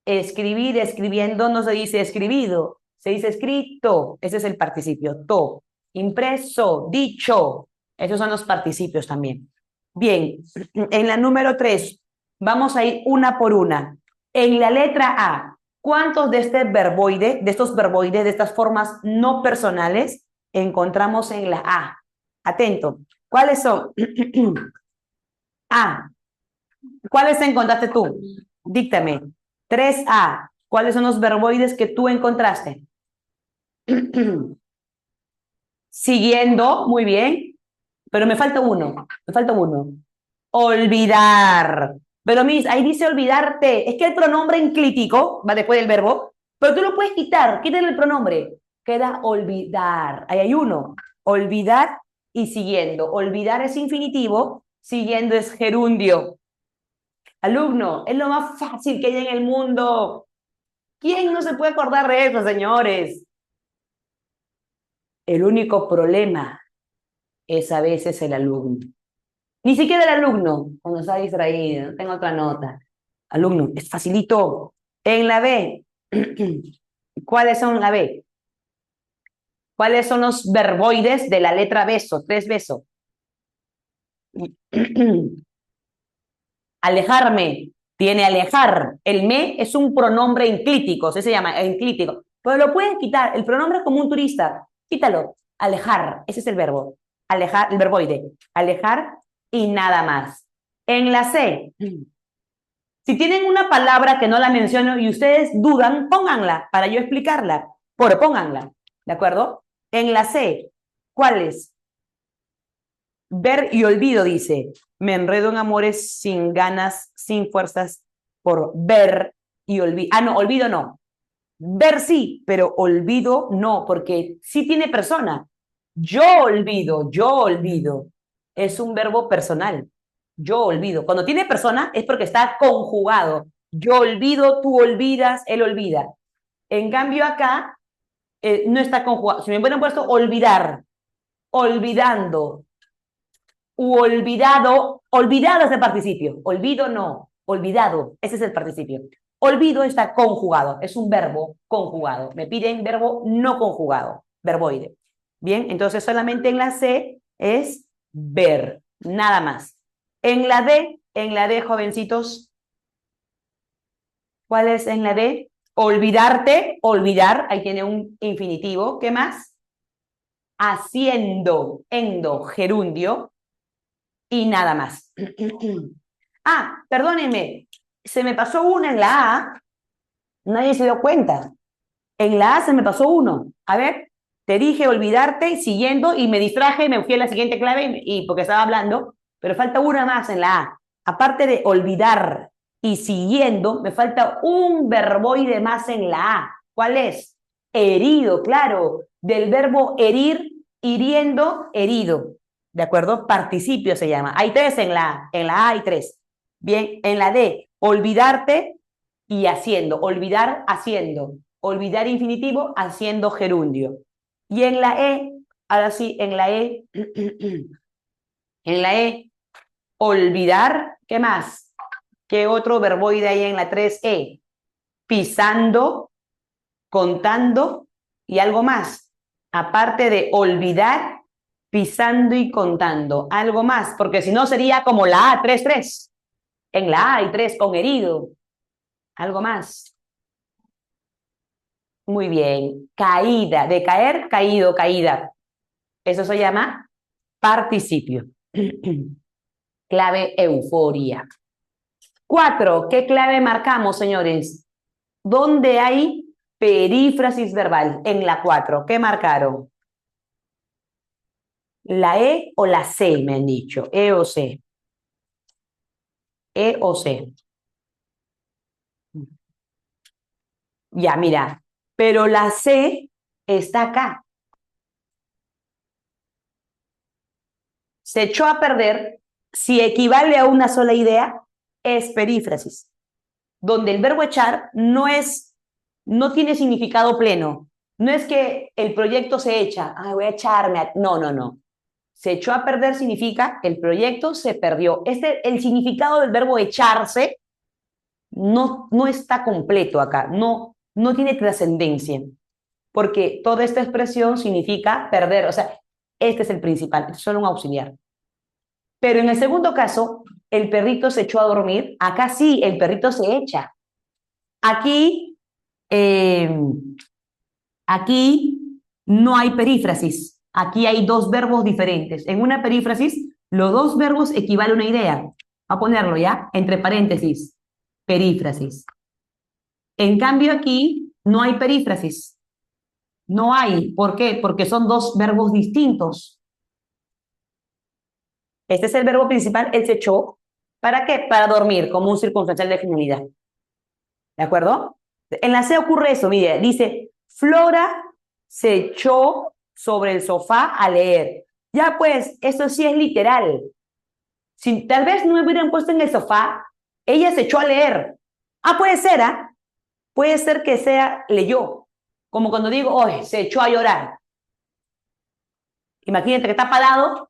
escribir, escribiendo, no se dice escribido, se dice escrito. Ese es el participio, to. Impreso, dicho. Esos son los participios también. Bien, en la número 3, vamos a ir una por una. En la letra A, ¿cuántos de este verboide, de estos verboides, de estas formas no personales, encontramos en la A? Atento. ¿Cuáles son? A. ¿Cuáles encontraste tú? Díctame. 3A. ¿Cuáles son los verboides que tú encontraste? Siguiendo, muy bien. Pero me falta uno. Me falta uno. Olvidar. Pero mis, ahí dice olvidarte. Es que el pronombre enclítico va después del verbo, pero tú lo puedes quitar. Quítale el pronombre. Queda olvidar. Ahí hay uno. Olvidar y siguiendo. Olvidar es infinitivo, siguiendo es gerundio. Alumno, es lo más fácil que hay en el mundo. ¿Quién no se puede acordar de eso, señores? El único problema es a veces el alumno. Ni siquiera el alumno, cuando está distraído, tengo otra nota. Alumno, es facilito. En la B, ¿cuáles son la B? ¿Cuáles son los verboides de la letra beso? 3 besos. Alejarme, tiene alejar. El me es un pronombre enclítico, se llama enclítico. Pero lo pueden quitar, el pronombre es como un turista. Quítalo, alejar, ese es el verbo. Alejar, el verboide. Alejar y nada más. En la C, si tienen una palabra que no la menciono y ustedes dudan, pónganla para yo explicarla. Pero pónganla, ¿de acuerdo? En la C, ¿cuál es? Ver y olvido, dice. Me enredo en amores sin ganas, sin fuerzas, por ver y olvido. Ah, no, olvido no. Ver sí, pero olvido no, porque sí tiene persona. Yo olvido, yo olvido. Es un verbo personal. Yo olvido. Cuando tiene persona es porque está conjugado. Yo olvido, tú olvidas, él olvida. En cambio acá no está conjugado. Si me hubieran puesto olvidar, olvidando, u olvidado, olvidado es el participio, olvido no, olvidado, ese es el participio. Olvido está conjugado, es un verbo conjugado. Me piden verbo no conjugado, verboide. Bien, entonces solamente en la C es ver, nada más. En la D, jovencitos, ¿cuál es en la D? Olvidarte, olvidar, ahí tiene un infinitivo. ¿Qué más? Haciendo, endo, gerundio, y nada más. Ah, perdónenme, se me pasó una en la A, nadie se dio cuenta. En la A se me pasó uno. A ver, te dije olvidarte, siguiendo, y me distraje, me fui a la siguiente clave, y porque estaba hablando, pero falta una más en la A. Aparte de olvidar y siguiendo, me falta un verboide más en la A. ¿Cuál es? Herido, claro, del verbo herir, hiriendo, herido. ¿De acuerdo? Participio se llama. Hay 3 en la A hay 3. Bien, en la D, olvidarte y haciendo. Olvidar, haciendo. Olvidar infinitivo, haciendo gerundio. Y en la E, ahora sí, en la E, en la E, olvidar, ¿qué más? ¿Qué otro verboide hay en la 3E? Pisando, contando y algo más. Aparte de olvidar, pisando y contando. Algo más, porque si no sería como la A, 3-3. En la A hay 3 con herido. Algo más. Muy bien. Caída. De caer, caído, caída. Eso se llama participio. Clave euforia. 4. ¿Qué clave marcamos, señores? ¿Dónde hay perífrasis verbal? En la 4. ¿Qué marcaron? ¿La E o la C, me han dicho? ¿E o C? ¿E o C? Ya, mira. Pero la C está acá. Se echó a perder si equivale a una sola idea, es perífrasis, donde el verbo echar no tiene significado pleno. No es que el proyecto se echa, voy a echarme. No, no, no. Se echó a perder significa el proyecto se perdió. El significado del verbo echarse no está completo acá, no tiene trascendencia, porque toda esta expresión significa perder, o sea, este es el principal, es solo un auxiliar. Pero en el segundo caso, el perrito se echó a dormir, acá sí, el perrito se echa. Aquí, aquí no hay perífrasis, aquí hay dos verbos diferentes. En una perífrasis, los dos verbos equivalen a una idea. A ponerlo ya, entre paréntesis, perífrasis. En cambio aquí no hay perífrasis. No hay. ¿Por qué? Porque son dos verbos distintos. Este es el verbo principal, él se echó. ¿Para qué? Para dormir, como un circunstancial de finalidad. ¿De acuerdo? En la C ocurre eso, mire, dice, Flora se echó sobre el sofá a leer. Ya pues, eso sí es literal. Si tal vez no me hubieran puesto en el sofá, ella se echó a leer. Puede ser, ¿ah? Puede ser que sea leyó. Como cuando digo, oye, se echó a llorar. Imagínate que está parado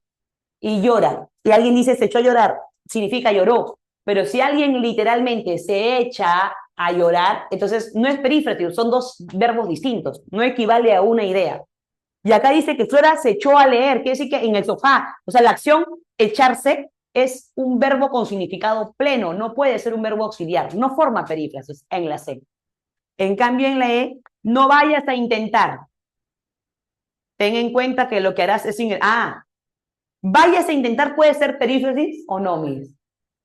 y llora. Y alguien dice se echó a llorar, significa lloró. Pero si alguien literalmente se echa a llorar, entonces no es perífrasis, son dos verbos distintos, no equivale a una idea. Y acá dice que Flora se echó a leer, quiere decir que en el sofá, o sea, la acción echarse es un verbo con significado pleno, no puede ser un verbo auxiliar, no forma perífrasis en la C. En cambio, en la E, no vayas a intentar. Ten en cuenta que lo que harás es... vayas a intentar puede ser perífrasis o no, mis.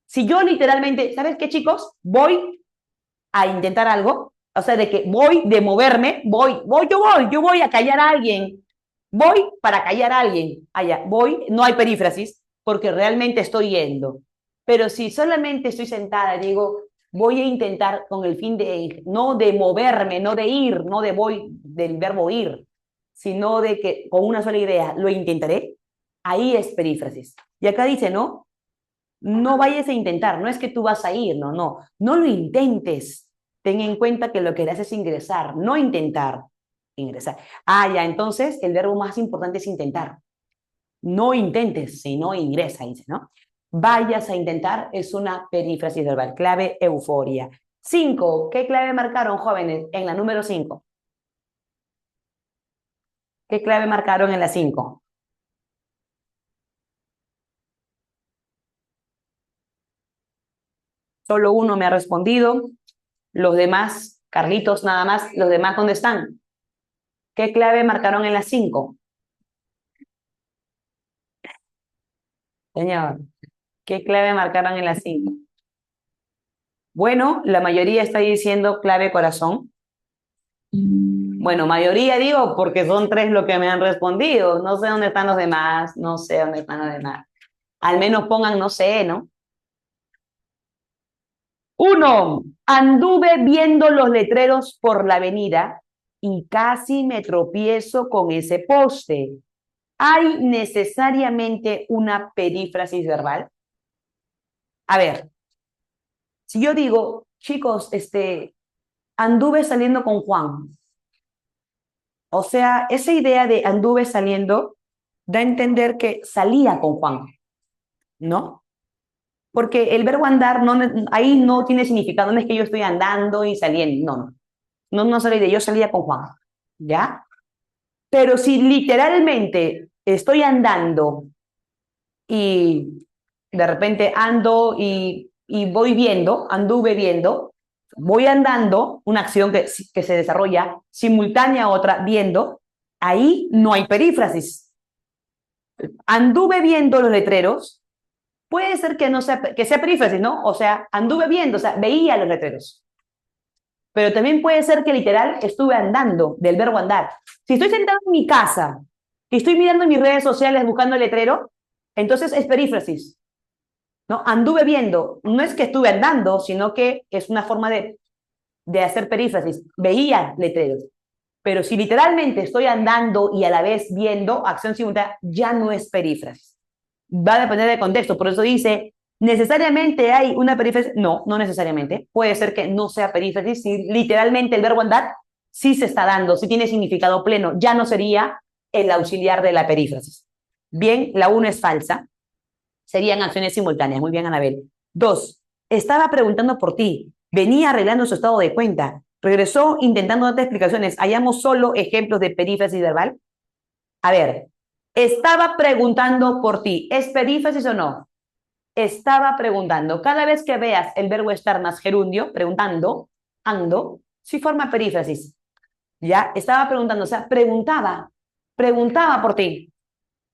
Si yo literalmente, ¿sabes qué, chicos? Voy a intentar algo, o sea, de que voy, de moverme, yo voy a callar a alguien. Voy para callar a alguien. Allá, voy, no hay perífrasis, porque realmente estoy yendo. Pero si solamente estoy sentada y digo, voy a intentar con el fin de, no de moverme, no de ir, no de voy, del verbo ir, sino de que con una sola idea lo intentaré, ahí es perífrasis. Y acá dice, no vayas a intentar, no es que tú vas a ir, no lo intentes. Ten en cuenta que lo que harás es ingresar, no intentar, ingresar. Ya, entonces el verbo más importante es intentar. No intentes, sino ingresa, dice, ¿no? Vayas a intentar es una perífrasis verbal, clave euforia. 5, ¿qué clave marcaron, jóvenes, en la número 5? ¿Qué clave marcaron en la 5? Solo uno me ha respondido. Los demás, Carlitos nada más, los demás, ¿dónde están? ¿Qué clave marcaron en las 5? Señor, ¿qué clave marcaron en las 5? Bueno, la mayoría está diciendo clave corazón. Bueno, mayoría digo porque son 3 los que me han respondido. No sé dónde están los demás, no sé dónde están los demás. Al menos pongan, no sé, ¿no? 1, anduve viendo los letreros por la avenida y casi me tropiezo con ese poste. ¿Hay necesariamente una perífrasis verbal? A ver, si yo digo, chicos, anduve saliendo con Juan. O sea, esa idea de anduve saliendo da a entender que salía con Juan, ¿no? Porque el verbo andar ahí no tiene significado, no es que yo estoy andando y saliendo, no salí de yo salía con Juan, ¿ya? Pero si literalmente estoy andando y de repente ando y voy viendo, anduve viendo, voy andando, una acción que se desarrolla simultánea a otra, viendo, ahí no hay perífrasis. Anduve viendo los letreros, puede ser que no sea, que sea perífrasis, ¿no? O sea, anduve viendo, o sea, veía los letreros. Pero también puede ser que literal estuve andando, del verbo andar. Si estoy sentado en mi casa y estoy mirando mis redes sociales buscando el letrero, entonces es perífrasis, ¿no? Anduve viendo, no es que estuve andando, sino que es una forma de hacer perífrasis. Veía letreros. Pero si literalmente estoy andando y a la vez viendo acción simultánea, ya no es perífrasis. Va a depender del contexto. Por eso dice, ¿necesariamente hay una perífrasis? No, no necesariamente. Puede ser que no sea perífrasis. Si literalmente el verbo andar sí se está dando, sí tiene significado pleno. Ya no sería el auxiliar de la perífrasis. Bien, la 1 es falsa. Serían acciones simultáneas. Muy bien, Anabel. 2. Estaba preguntando por ti. Venía arreglando su estado de cuenta. Regresó intentando darte explicaciones. Hallamos solo ejemplos de perífrasis verbal. A ver, estaba preguntando por ti. ¿Es perífrasis o no? Estaba preguntando. Cada vez que veas el verbo estar más gerundio, preguntando, ando, sí forma perífrasis. ¿Ya? Estaba preguntando, o sea, preguntaba por ti.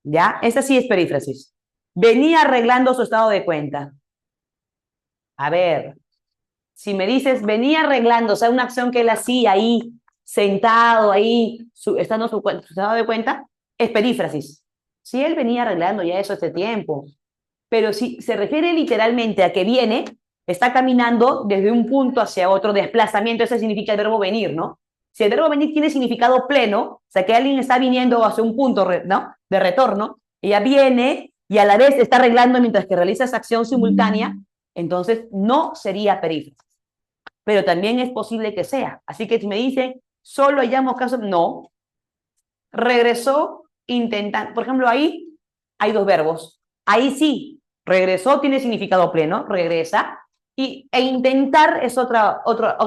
¿Ya? Esa sí es perífrasis. Venía arreglando su estado de cuenta. A ver, si me dices, venía arreglando, o sea, una acción que él hacía ahí, sentado ahí, estando su estado de cuenta, es perífrasis. Si él venía arreglando ya eso hace tiempo, pero si se refiere literalmente a que viene, está caminando desde un punto hacia otro, desplazamiento, eso significa el verbo venir, ¿no? Si el verbo venir tiene significado pleno, o sea, que alguien está viniendo hacia un punto, ¿no?, de retorno, ella viene y a la vez está arreglando mientras que realiza esa acción simultánea, entonces no sería perífrasis. Pero también es posible que sea. Así que si me dicen, solo hallamos casos, no. Regresó intentando, por ejemplo, ahí hay dos verbos. Ahí sí, regresó tiene significado pleno, regresa, e intentar es otra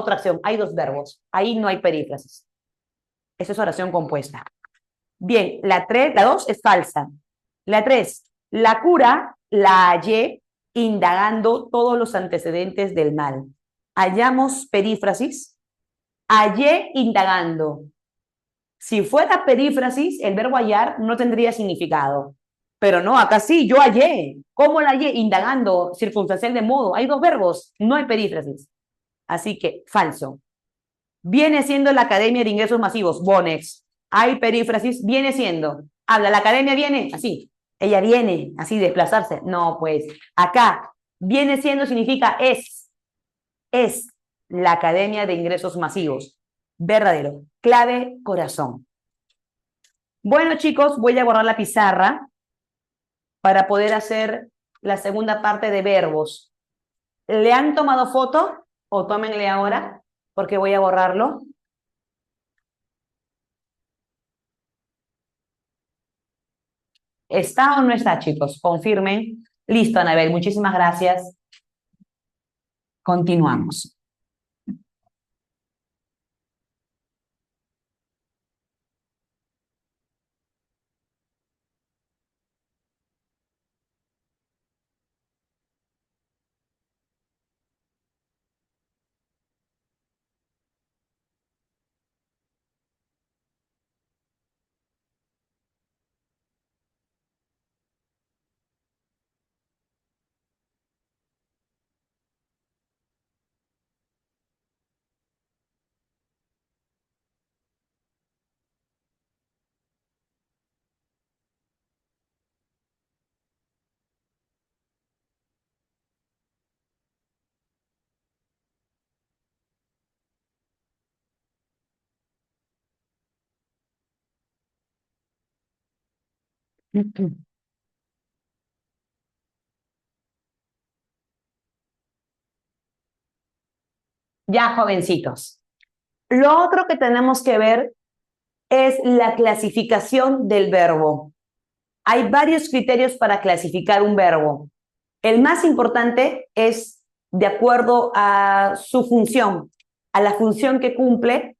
acción. Hay dos verbos. Ahí no hay perífrasis. Esa es oración compuesta. Bien, la 2 es falsa. La 3, la cura la hallé indagando todos los antecedentes del mal. Hallamos perífrasis, hallé indagando. Si fuera perífrasis, el verbo hallar no tendría significado. Pero no, acá sí, yo hallé. ¿Cómo la hallé? Indagando, circunstancial de modo. Hay dos verbos, no hay perífrasis. Así que, falso. Viene siendo la Academia de Ingresos Masivos, Bonex. Hay perífrasis, viene siendo. Habla, la academia viene, así. Ella viene, así, desplazarse. No, pues, acá, viene siendo significa es la Academia de Ingresos Masivos. Verdadero. Clave, corazón. Bueno, chicos, voy a borrar la pizarra para poder hacer la segunda parte de verbos. ¿Le han tomado foto o tómenle ahora? Porque voy a borrarlo. ¿Está o no está, chicos? Confirmen. Listo, Anabel, muchísimas gracias. Continuamos. Ya, jovencitos. Lo otro que tenemos que ver es la clasificación del verbo. Hay varios criterios para clasificar un verbo. El más importante es de acuerdo a su función, a la función que cumple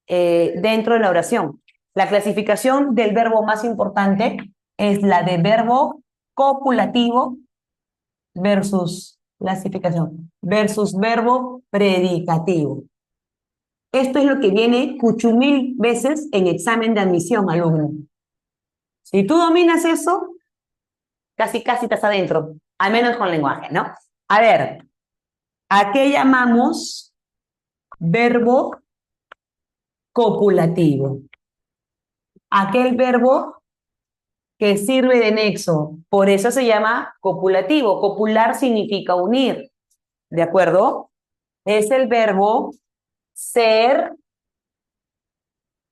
dentro de la oración. La clasificación del verbo más importante es la de verbo copulativo versus clasificación, versus verbo predicativo. Esto es lo que viene cuchumil veces en examen de admisión, alumno. Si tú dominas eso, casi casi estás adentro, al menos con lenguaje, ¿no? A ver, ¿a qué llamamos verbo copulativo? Aquel verbo que sirve de nexo, por eso se llama copulativo. Copular significa unir, ¿de acuerdo? Es el verbo ser,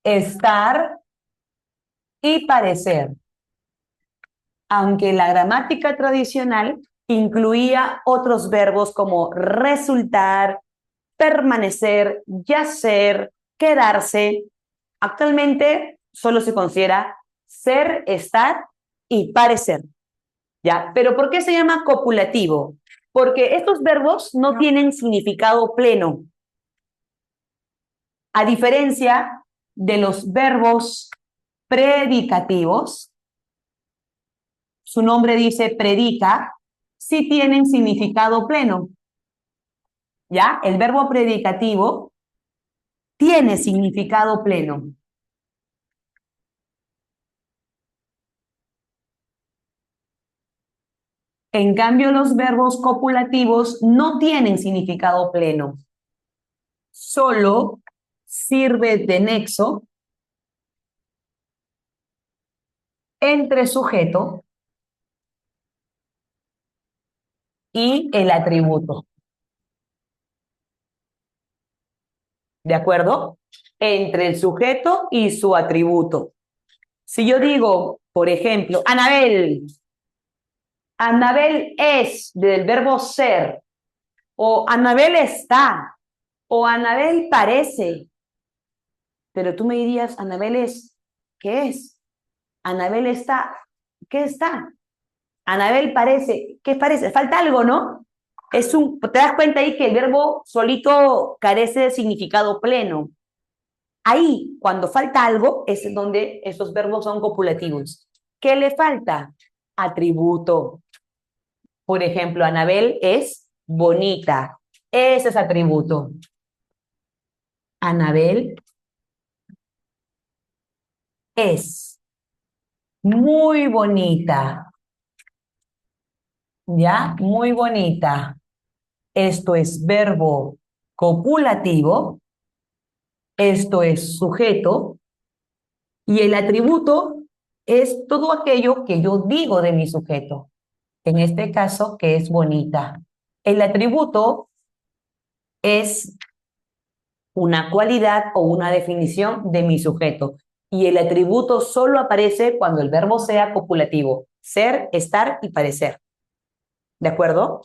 estar y parecer. aunque la gramática tradicional incluía otros verbos como resultar, permanecer, yacer, quedarse. Actualmente solo se considera ser, estar y parecer. ¿Ya? ¿Pero por qué se llama copulativo? Porque estos verbos no tienen significado pleno. A diferencia de los verbos predicativos, su nombre dice predica, sí tienen significado pleno. ¿Ya? El verbo predicativo tiene significado pleno. En cambio, los verbos copulativos no tienen significado pleno. Solo sirve de nexo entre sujeto y el atributo. ¿De acuerdo? Entre el sujeto y su atributo. Si yo digo, por ejemplo, Anabel, Anabel es del verbo ser, o Anabel está, o Anabel parece, pero tú me dirías, Anabel es, ¿qué es? Anabel está, ¿qué está? Anabel parece, ¿qué parece? Falta algo, ¿no? Te das cuenta ahí que el verbo solito carece de significado pleno. Ahí, cuando falta algo, es donde esos verbos son copulativos. ¿Qué le falta? Atributo. Por ejemplo, Anabel es bonita. Ese es atributo. Anabel es muy bonita. ¿Ya? Muy bonita. Esto es verbo copulativo. Esto es sujeto. Y el atributo es todo aquello que yo digo de mi sujeto. En este caso, que es bonita. El atributo es una cualidad o una definición de mi sujeto. Y el atributo solo aparece cuando el verbo sea copulativo. Ser, estar y parecer. ¿De acuerdo?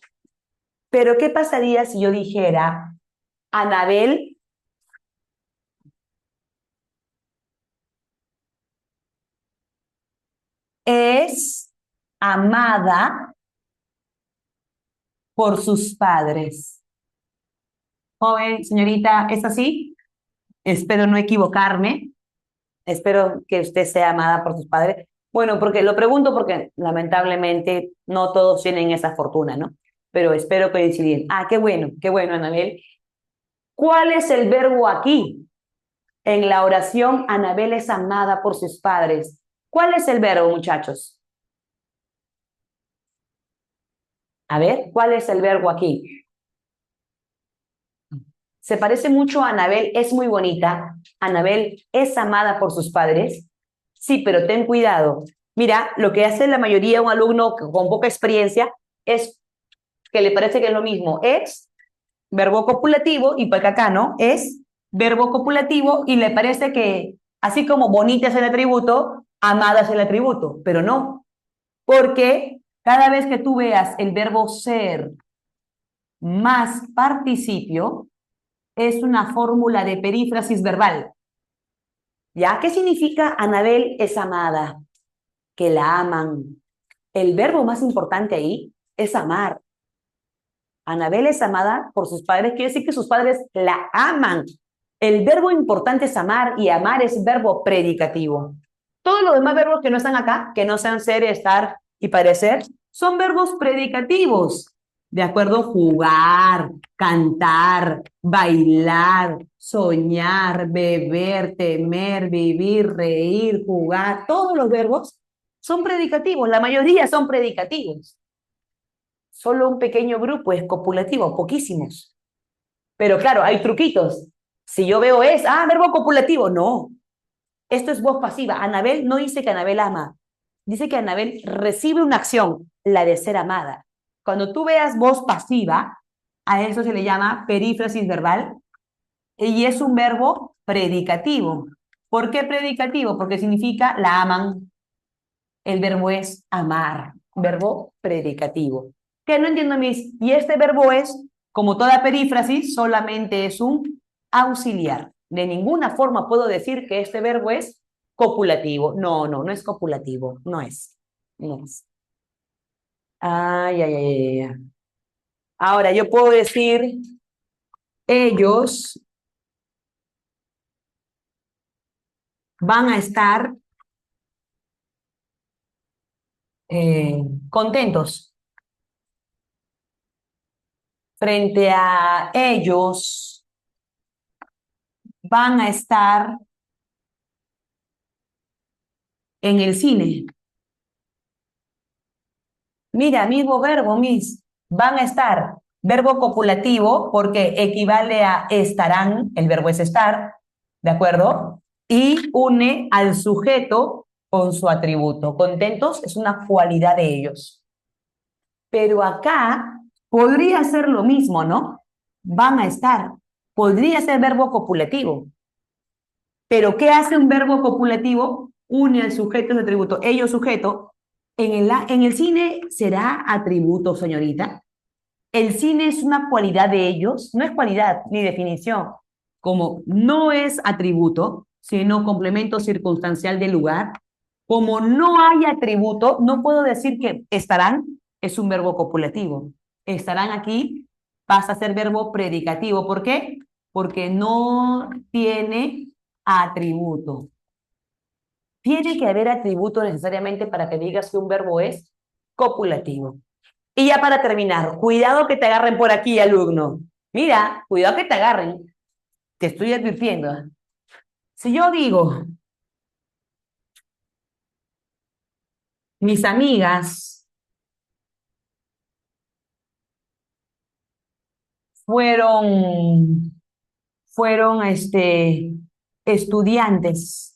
Pero ¿qué pasaría si yo dijera, Anabel es amada por sus padres? Joven, señorita, ¿es así? Espero no equivocarme. Espero que usted sea amada por sus padres. Bueno, porque lo pregunto porque lamentablemente no todos tienen esa fortuna, ¿no? Pero espero coincidir. Ah, qué bueno, Anabel. ¿Cuál es el verbo aquí? En la oración, Anabel es amada por sus padres. ¿Cuál es el verbo, muchachos? A ver, ¿cuál es el verbo aquí? Se parece mucho a Anabel, es muy bonita. Anabel es amada por sus padres. Sí, pero ten cuidado. Mira, lo que hace la mayoría de un alumno con poca experiencia es que le parece que es lo mismo. Es verbo copulativo y para acá, ¿no? Es verbo copulativo y le parece que así como bonita es el atributo, amada es el atributo, pero no. Porque cada vez que tú veas el verbo ser más participio, es una fórmula de perífrasis verbal. ¿Ya? ¿Qué significa Anabel es amada? Que la aman. El verbo más importante ahí es amar. Anabel es amada por sus padres, quiere decir que sus padres la aman. El verbo importante es amar y amar es verbo predicativo. Todos los demás verbos que no están acá, que no sean ser, estar y parecer, son verbos predicativos. ¿De acuerdo? Jugar, cantar, bailar, soñar, beber, temer, vivir, reír, jugar. Todos los verbos son predicativos. La mayoría son predicativos. Solo un pequeño grupo es copulativo, poquísimos. Pero claro, hay truquitos. Si yo veo verbo copulativo. No, esto es voz pasiva. Anabel no dice que Anabel ama. Dice que Anabel recibe una acción, la de ser amada. Cuando tú veas voz pasiva, a eso se le llama perífrasis verbal y es un verbo predicativo. ¿Por qué predicativo? Porque significa la aman. El verbo es amar, verbo predicativo. ¿Qué no entiendo, mis? Y este verbo es, como toda perífrasis, solamente es un auxiliar. De ninguna forma puedo decir que este verbo es copulativo. No, no, no es copulativo. No es. No es. Ay, ay, ay, ay, ay. Ahora, yo puedo decir, ellos van a estar contentos. Frente a ellos van a estar en el cine. Mira, mismo verbo, mis, van a estar, verbo copulativo porque equivale a estarán, el verbo es estar, ¿de acuerdo? Y une al sujeto con su atributo. Contentos es una cualidad de ellos. Pero acá podría ser lo mismo, ¿no? Van a estar. Podría ser verbo copulativo. Pero ¿qué hace un verbo copulativo? Une al sujeto y su atributo. Ellos, sujeto. En el cine será atributo, señorita. El cine es una cualidad de ellos, no es cualidad ni definición. Como no es atributo, sino complemento circunstancial del lugar. Como no hay atributo, no puedo decir que estarán es un verbo copulativo. Estarán aquí pasa a ser verbo predicativo. ¿Por qué? Porque no tiene atributo. Tiene que haber atributo necesariamente para que digas que un verbo es copulativo. Y ya para terminar, cuidado que te agarren por aquí, alumno. Mira, cuidado que te agarren. Te estoy advirtiendo. Si yo digo, mis amigas fueron, fueron estudiantes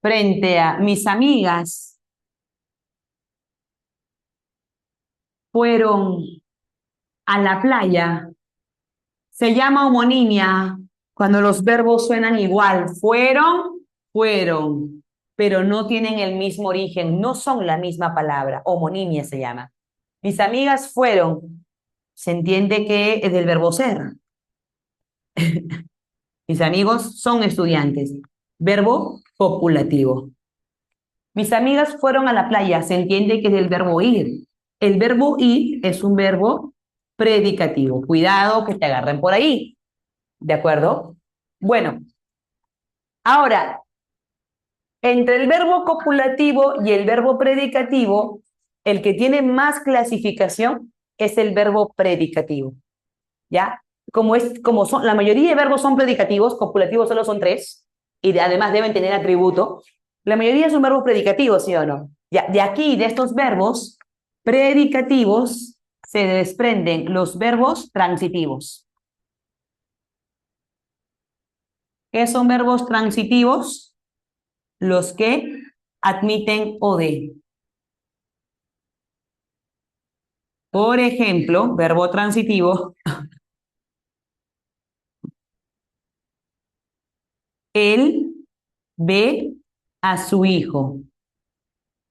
frente a mis amigas fueron a la playa. Se llama homonimia cuando los verbos suenan igual. Fueron, pero no tienen el mismo origen, no son la misma palabra. Homonimia se llama. Mis amigas fueron, se entiende que es del verbo ser. Mis amigos son estudiantes. Verbo copulativo. Mis amigas fueron a la playa, se entiende que es del verbo ir. El verbo ir es un verbo predicativo. Cuidado que te agarren por ahí. ¿De acuerdo? Bueno, ahora, entre el verbo copulativo y el verbo predicativo, el que tiene más clasificación es el verbo predicativo. ¿Ya? Como son, la mayoría de verbos son predicativos, copulativos solo son 3, y además deben tener atributo. La mayoría son verbos predicativos, ¿sí o no? Ya, de aquí, de estos verbos predicativos, se desprenden los verbos transitivos. ¿Qué son verbos transitivos? Los que admiten OD. Por ejemplo, verbo transitivo, él ve a su hijo.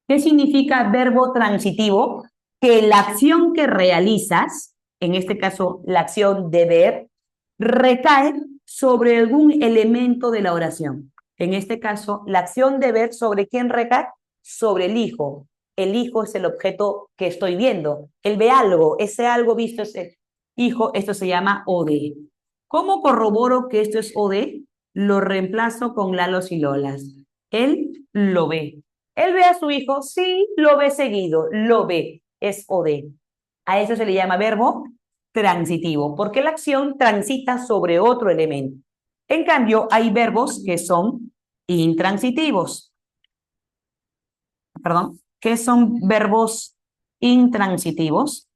¿Qué significa verbo transitivo? Que la acción que realizas, en este caso la acción de ver, recae sobre algún elemento de la oración. En este caso, la acción de ver, ¿sobre quién recae? Sobre el hijo. El hijo es el objeto que estoy viendo. Él ve algo, ese algo visto es el hijo, esto se llama OD. ¿Cómo corroboro que esto es OD? Lo reemplazo con lalos y lolas. Él lo ve. ¿Él ve a su hijo? Sí, lo ve seguido, lo ve, es OD. A eso se le llama verbo transitivo, porque la acción transita sobre otro elemento. En cambio, hay verbos que son intransitivos. Perdón, ¿qué son verbos intransitivos?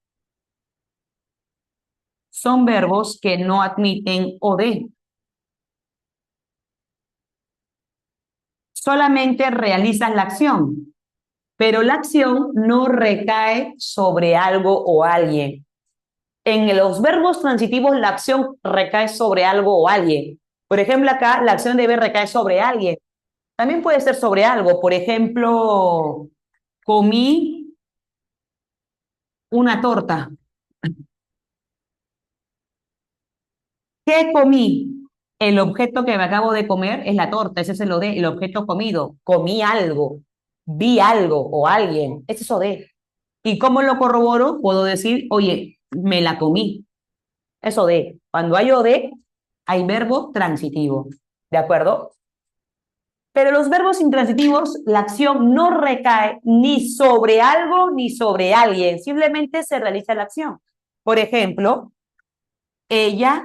Son verbos que no admiten OD. Solamente realizan la acción, pero la acción no recae sobre algo o alguien. En los verbos transitivos la acción recae sobre algo o alguien. Por ejemplo, acá la acción de ver recae sobre alguien. También puede ser sobre algo. Por ejemplo, comí una torta. ¿Qué comí? El objeto que me acabo de comer es la torta, ese es lo de, el objeto comido. Comí algo, vi algo o alguien, es eso de. ¿Y cómo lo corroboro? Puedo decir, oye, me la comí. Eso de. Cuando hay o de, hay verbo transitivo. ¿De acuerdo? Pero los verbos intransitivos, la acción no recae ni sobre algo ni sobre alguien, simplemente se realiza la acción. Por ejemplo, ella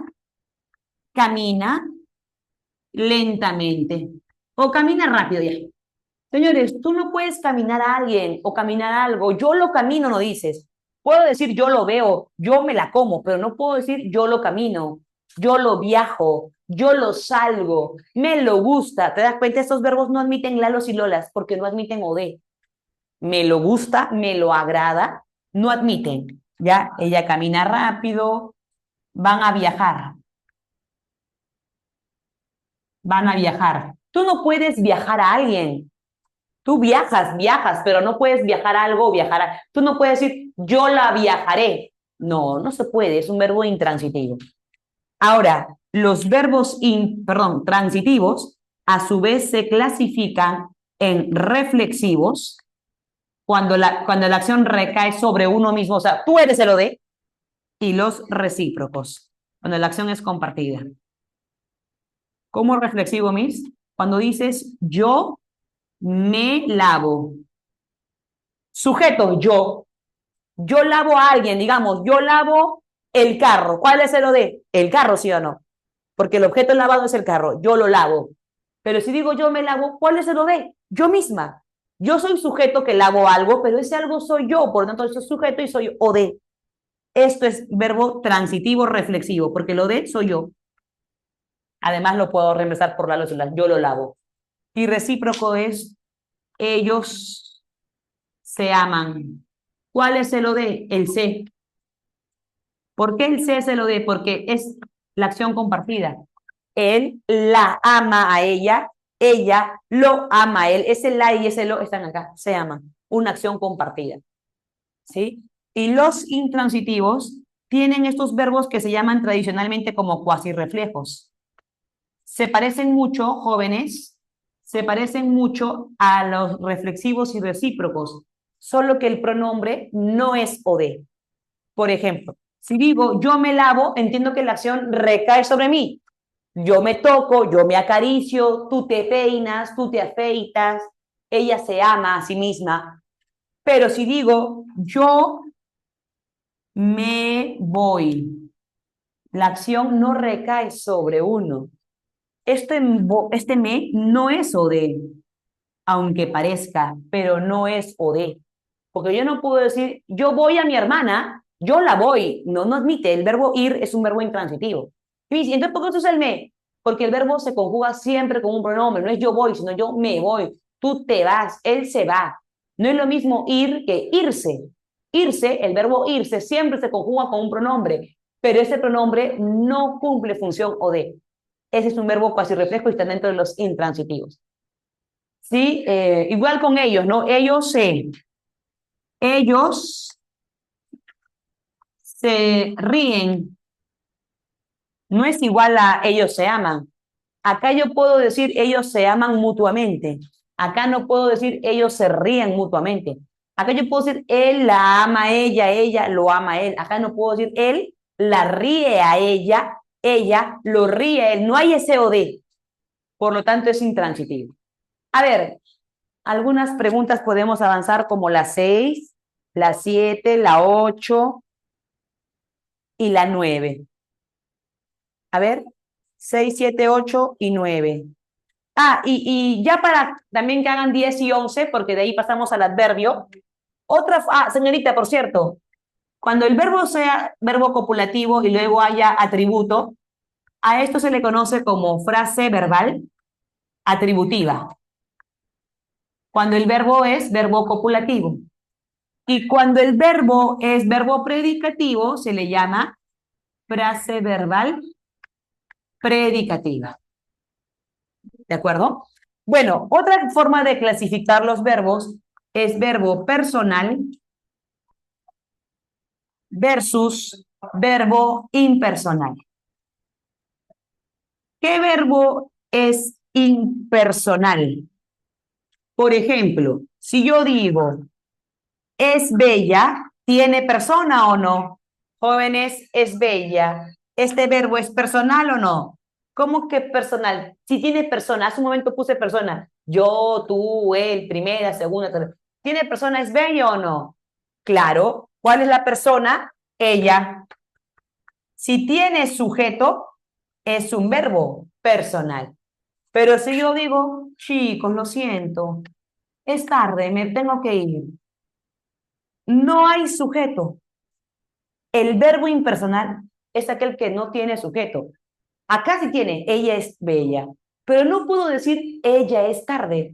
camina lentamente o camina rápido ya. Señores, tú no puedes caminar a alguien o caminar a algo. Yo lo camino, no dices. Puedo decir yo lo veo, yo me la como, pero no puedo decir yo lo camino, yo lo viajo, yo lo salgo, me lo gusta. ¿Te das cuenta? Estos verbos no admiten lalos y lolas porque no admiten o de. Me lo gusta, me lo agrada, no admiten. Ya, ella camina rápido, van a viajar, van a viajar. Tú no puedes viajar a alguien. Tú viajas, viajas, pero no puedes viajar a algo o viajar a... Tú no puedes decir, yo la viajaré. No, no se puede, es un verbo intransitivo. Ahora, los verbos, transitivos, a su vez se clasifican en reflexivos cuando la acción recae sobre uno mismo, o sea, tú eres el o de, y los recíprocos, cuando la acción es compartida. ¿Cómo reflexivo, Miss? Cuando dices, yo me lavo. Sujeto, yo lavo a alguien, digamos, yo lavo el carro. ¿Cuál es el o de? El carro, ¿sí o no? Porque el objeto lavado es el carro, yo lo lavo. Pero si digo yo me lavo, ¿cuál es el o de? Yo misma. Yo soy sujeto que lavo algo, pero ese algo soy yo, por lo tanto, yo soy sujeto y soy o de. Esto es verbo transitivo reflexivo, porque lo de soy yo. Además, lo puedo reemplazar por la locución, yo lo lavo. Y recíproco es ellos se aman. ¿Cuál es el o de? El se. ¿Por qué el se lo de? Porque es la acción compartida. Él la ama a ella lo ama a él. Ese la y ese lo están acá, se aman. Una acción compartida. ¿Sí? Y los intransitivos tienen estos verbos que se llaman tradicionalmente como cuasirreflejos. Se parecen mucho, jóvenes, se parecen mucho a los reflexivos y recíprocos, solo que el pronombre no es o de. Por ejemplo, si digo yo me lavo, entiendo que la acción recae sobre mí. Yo me toco, yo me acaricio, tú te peinas, tú te afeitas, ella se ama a sí misma. Pero si digo yo me voy, la acción no recae sobre uno. Este me no es o de, aunque parezca, pero no es o de. Porque yo no puedo decir, yo voy a mi hermana, yo la voy. No, no admite. El verbo ir es un verbo intransitivo. Y entonces, ¿por qué se usa el me? Porque el verbo se conjuga siempre con un pronombre. No es yo voy, sino yo me voy. Tú te vas, él se va. No es lo mismo ir que irse. Irse, el verbo irse, siempre se conjuga con un pronombre, pero ese pronombre no cumple función o de. Ese es un verbo cuasi reflejo y está dentro de los intransitivos. ¿Sí? Igual con ellos, ¿no? Ellos se ríen, no es igual a ellos se aman. Acá yo puedo decir ellos se aman mutuamente. Acá no puedo decir ellos se ríen mutuamente. Acá yo puedo decir él la ama a ella lo ama a él. Acá no puedo decir él la ríe a ella lo ríe a él. No hay ese o de. Por lo tanto, es intransitivo. A ver, algunas preguntas podemos avanzar como la 6, la 7, la 8 y la 9. A ver, 6, 7, 8 y 9. Y ya para también que hagan 10 y 11, porque de ahí pasamos al adverbio. Señorita, por cierto, cuando el verbo sea verbo copulativo y luego haya atributo, a esto se le conoce como frase verbal atributiva. Cuando el verbo es verbo copulativo. Y cuando el verbo es verbo predicativo, se le llama frase verbal predicativa. ¿De acuerdo? Bueno, otra forma de clasificar los verbos es verbo personal versus verbo impersonal. ¿Qué verbo es impersonal? Por ejemplo, si yo digo, es bella, ¿tiene persona o no? Jóvenes, es bella. ¿Este verbo es personal o no? ¿Cómo que personal? Si tiene persona, hace un momento puse persona. Yo, tú, él, primera, segunda, tercera. ¿Tiene persona, es bella o no? Claro. ¿Cuál es la persona? Ella. Si tiene sujeto, es un verbo personal. Pero si yo digo, chicos, lo siento, es tarde, me tengo que ir. No hay sujeto. El verbo impersonal es aquel que no tiene sujeto. Acá sí tiene, ella es bella, pero no puedo decir ella es tarde,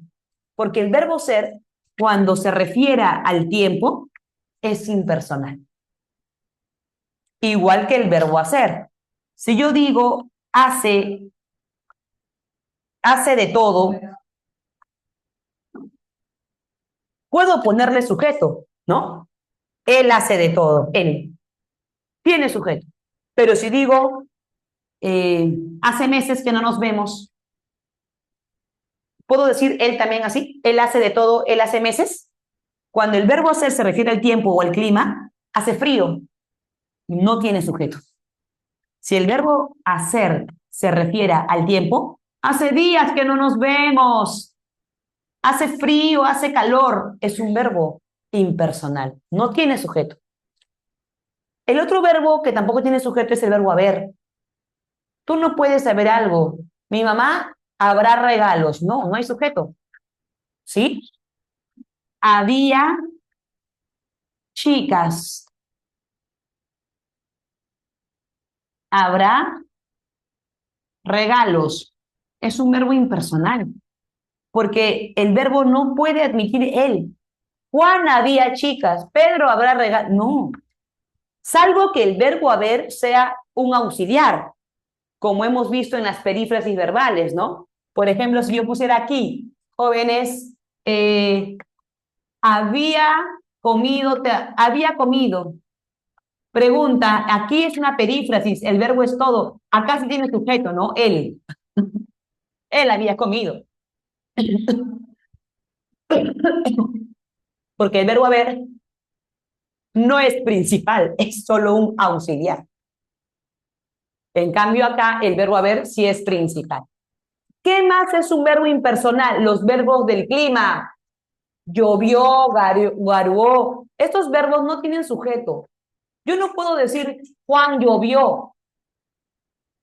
porque el verbo ser, cuando se refiera al tiempo, es impersonal. Igual que el verbo hacer. Si yo digo hace de todo, puedo ponerle sujeto, ¿no? Él hace de todo, él tiene sujeto. Pero si digo, hace meses que no nos vemos, ¿puedo decir él también así? Él hace de todo, él hace meses. Cuando el verbo hacer se refiere al tiempo o al clima, hace frío, no tiene sujeto. Si el verbo hacer se refiere al tiempo, hace días que no nos vemos, hace frío, hace calor, es un verbo impersonal, no tiene sujeto. El otro verbo que tampoco tiene sujeto es el verbo haber. Tú no puedes saber algo. Mi mamá habrá regalos. No, no hay sujeto. ¿Sí? Había chicas. Habrá regalos. Es un verbo impersonal, porque el verbo no puede admitir él. Juan había chicas, Pedro habrá regalos. No, salvo que el verbo haber sea un auxiliar, como hemos visto en las perífrasis verbales, ¿no? Por ejemplo, si yo pusiera aquí, jóvenes, había había comido. Pregunta, aquí es una perífrasis, el verbo es todo. Acá sí tiene sujeto, ¿no? Él. Él había comido. Porque el verbo haber no es principal, es solo un auxiliar. En cambio acá el verbo haber sí es principal. ¿Qué más es un verbo impersonal? Los verbos del clima. Llovió, garuó. Estos verbos no tienen sujeto. Yo no puedo decir Juan llovió,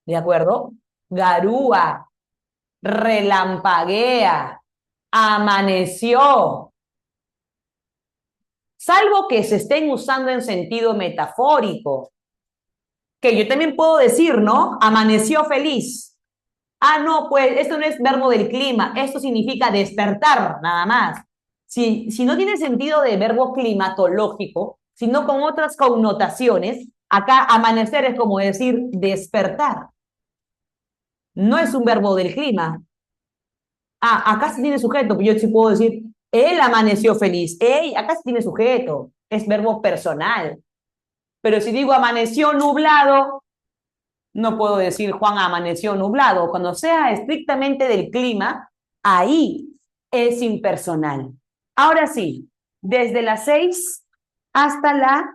¿de acuerdo? Garúa, relampaguea, amaneció. Salvo que se estén usando en sentido metafórico, que yo también puedo decir, ¿no? Amaneció feliz. Ah, no, pues esto no es verbo del clima, esto significa despertar, nada más. Si no tiene sentido de verbo climatológico, sino con otras connotaciones, acá amanecer es como decir despertar. No es un verbo del clima. Ah, acá sí tiene sujeto, yo sí puedo decir, él amaneció feliz. Ey, acá sí tiene sujeto, es verbo personal. Pero si digo amaneció nublado, no puedo decir Juan amaneció nublado. Cuando sea estrictamente del clima, ahí es impersonal. Ahora sí, desde las 6 hasta la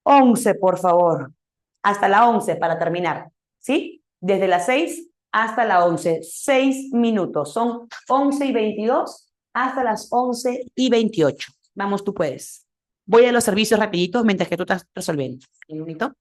11, por favor. Hasta la 11 para terminar. ¿Sí? Desde las 6 hasta la 11. 6 minutos. Son 11:22 hasta las 11:28. Vamos, tú puedes. Voy a los servicios rapiditos mientras que tú estás resolviendo. Un minuto.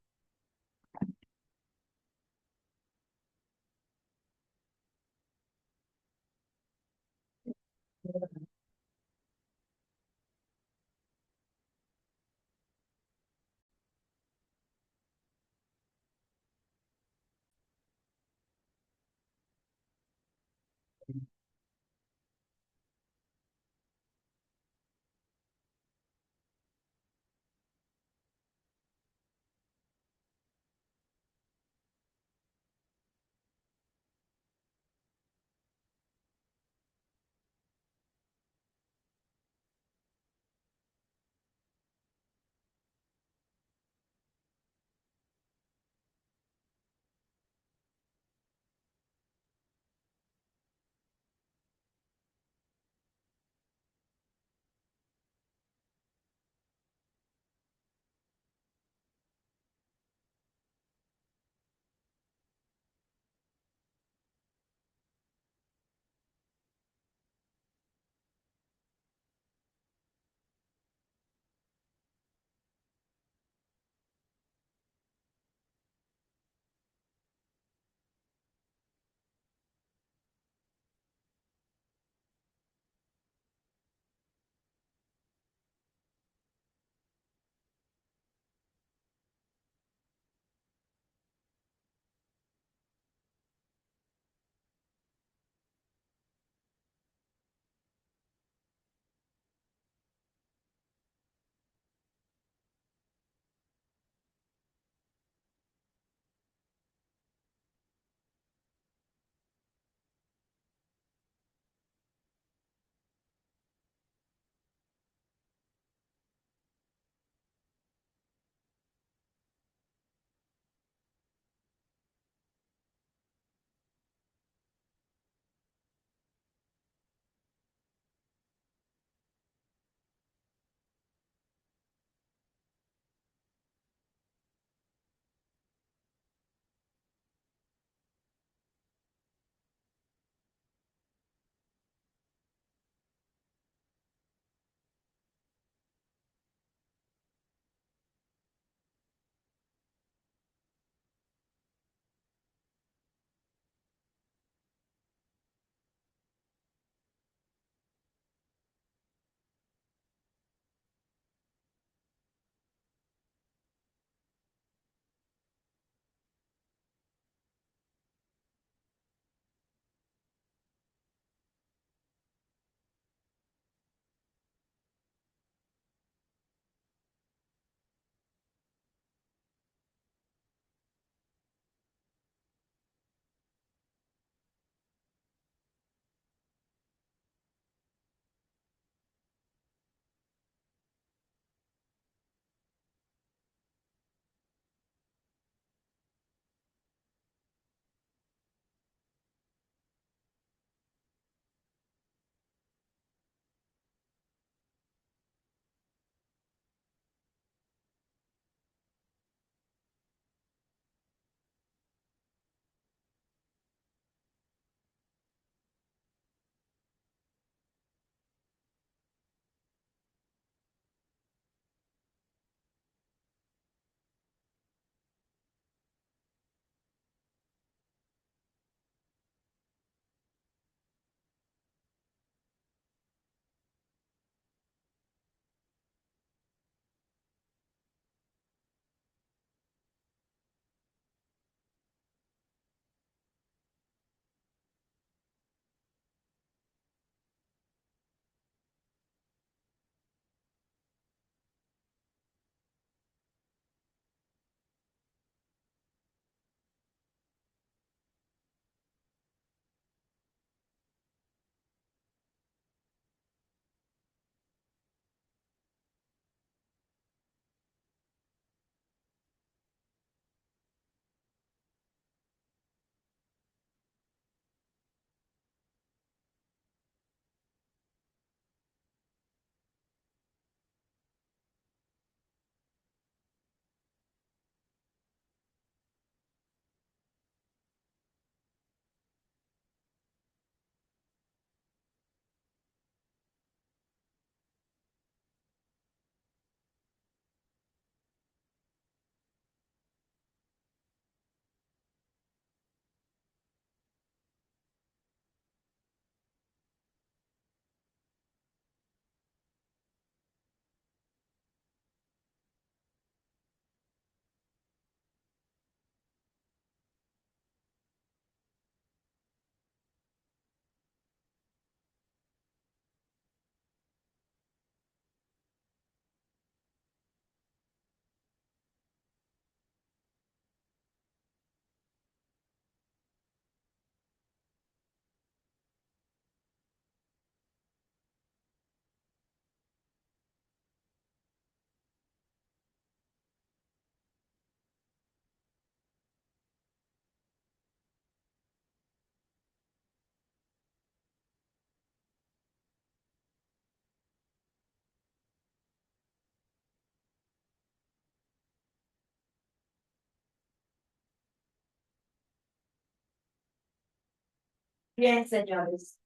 Bien, señores.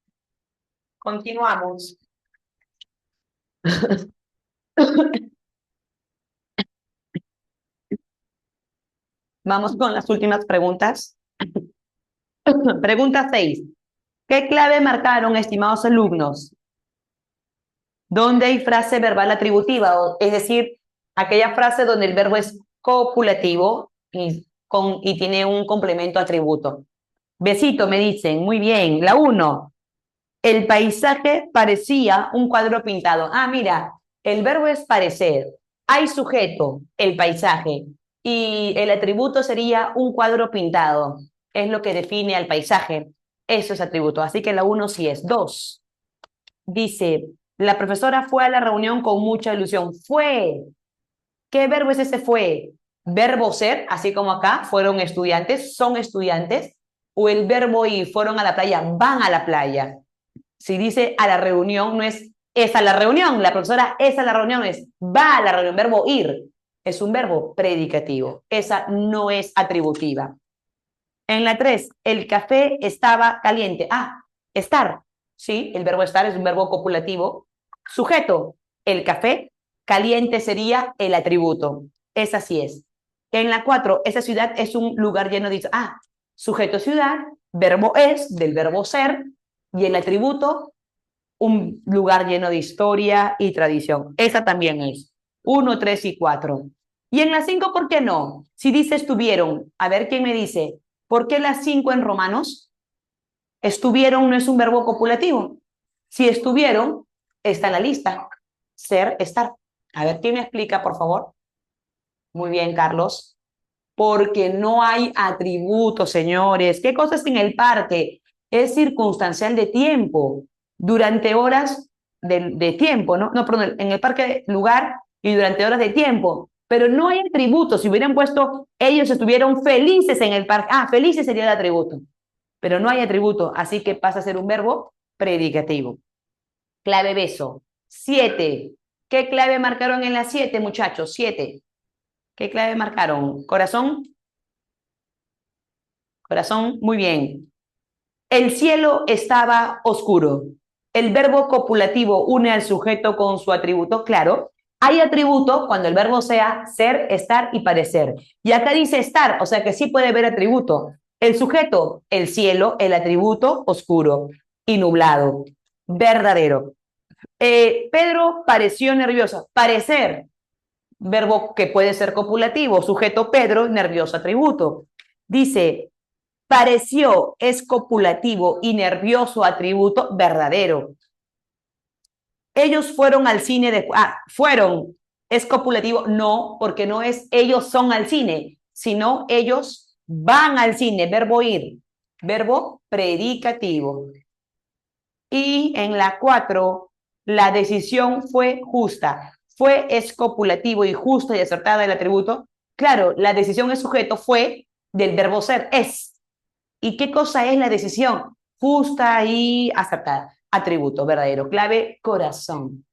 Continuamos. Vamos con las últimas preguntas. Pregunta 6. ¿Qué clave marcaron, estimados alumnos? ¿Dónde hay frase verbal atributiva? Es decir, aquella frase donde el verbo es copulativo y tiene un complemento atributo. Besito, me dicen. Muy bien. La 1. El paisaje parecía un cuadro pintado. Ah, mira, el verbo es parecer. Hay sujeto, el paisaje. Y el atributo sería un cuadro pintado. Es lo que define al paisaje. Eso es atributo. Así que la 1 sí es. 2. Dice, la profesora fue a la reunión con mucha ilusión. Fue. ¿Qué verbo es ese fue? Verbo ser, así como acá, fueron estudiantes, son estudiantes. O el verbo ir, fueron a la playa, van a la playa. Si dice a la reunión, no es a la reunión. La profesora es a la reunión, es va a la reunión. Verbo ir es un verbo predicativo. Esa no es atributiva. En la 3, el café estaba caliente. Ah, estar. Sí, el verbo estar es un verbo copulativo. Sujeto, el café. Caliente sería el atributo. Esa sí es. En la 4, esa ciudad es un lugar lleno de... Ah, sujeto ciudad, verbo es, del verbo ser, y el atributo, un lugar lleno de historia y tradición. Esa también es. 1, 3 y 4. Y en las 5, ¿por qué no? Si dice estuvieron, a ver quién me dice, ¿por qué las 5 en romanos? Estuvieron no es un verbo copulativo. Si estuvieron, está en la lista. Ser, estar. A ver quién me explica, por favor. Muy bien, Carlos. Porque no hay atributos, señores. ¿Qué cosa es en el parque? Es circunstancial de tiempo, durante horas de tiempo, ¿no? No, perdón, en el parque lugar y durante horas de tiempo. Pero no hay atributos. Si hubieran puesto, ellos estuvieron felices en el parque. Ah, felices sería el atributo. Pero no hay atributo, así que pasa a ser un verbo predicativo. Clave beso. 7. ¿Qué clave marcaron en la 7, muchachos? 7. ¿Qué clave marcaron? Corazón. Corazón, muy bien. El cielo estaba oscuro. El verbo copulativo une al sujeto con su atributo, claro. Hay atributo cuando el verbo sea ser, estar y parecer. Y acá dice estar, o sea que sí puede haber atributo. El sujeto, el cielo, el atributo, oscuro y nublado. Verdadero. Pedro pareció nervioso. Parecer, verbo que puede ser copulativo. Sujeto Pedro, nervioso, atributo. Dice, pareció es copulativo y nervioso atributo verdadero. Ellos fueron al cine de... Ah, fueron. ¿Es copulativo? No, porque no es ellos son al cine, sino ellos van al cine. Verbo ir. Verbo predicativo. Y en la 4, la decisión fue justa. Fue es copulativo y justa y acertada el atributo. Claro, la decisión es sujeto, fue del verbo ser, es. ¿Y qué cosa es la decisión? Justa y acertada. Atributo verdadero. Clave, corazón.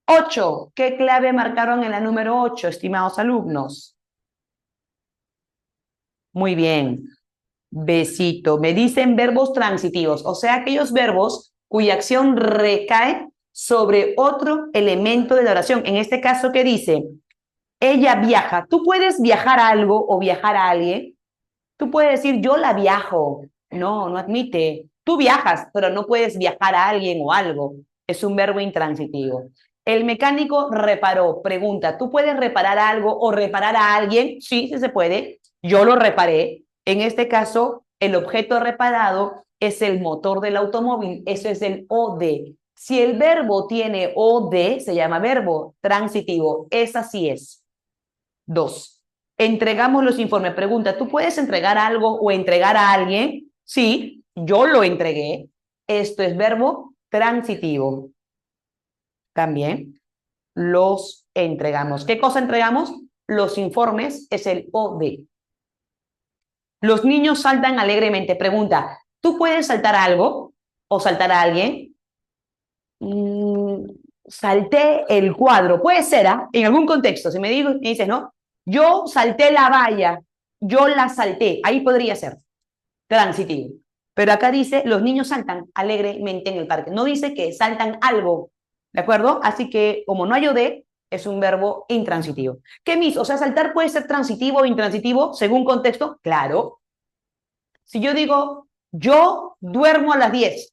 8. ¿Qué clave marcaron en la número 8, estimados alumnos? Muy bien. Besito. Me dicen verbos transitivos, o sea, aquellos verbos cuya acción recae sobre otro elemento de la oración. En este caso, ¿qué dice? Ella viaja. ¿Tú puedes viajar a algo o viajar a alguien? Tú puedes decir, yo la viajo. No, no admite. Tú viajas, pero no puedes viajar a alguien o algo. Es un verbo intransitivo. El mecánico reparó. Pregunta, ¿tú puedes reparar algo o reparar a alguien? Sí, sí se puede. Yo lo reparé. En este caso, el objeto reparado es el motor del automóvil. Eso es el OD. Si el verbo tiene OD, se llama verbo transitivo. Esa sí es. 2. Entregamos los informes. Pregunta, ¿tú puedes entregar algo o entregar a alguien? Sí, yo lo entregué. Esto es verbo transitivo. También los entregamos. ¿Qué cosa entregamos? Los informes es el OD. Los niños saltan alegremente. Pregunta, ¿tú puedes saltar algo o saltar a alguien? Salté el cuadro. Puede ser, ¿ah? En algún contexto. Si me dices, ¿no? Yo salté la valla. Yo la salté. Ahí podría ser. Transitivo. Pero acá dice, los niños saltan alegremente en el parque. No dice que saltan algo, ¿de acuerdo? Así que, como no hay OD, es un verbo intransitivo. ¿Qué mis? O sea, saltar puede ser transitivo o intransitivo según contexto. Claro. Si yo digo, yo duermo a las 10,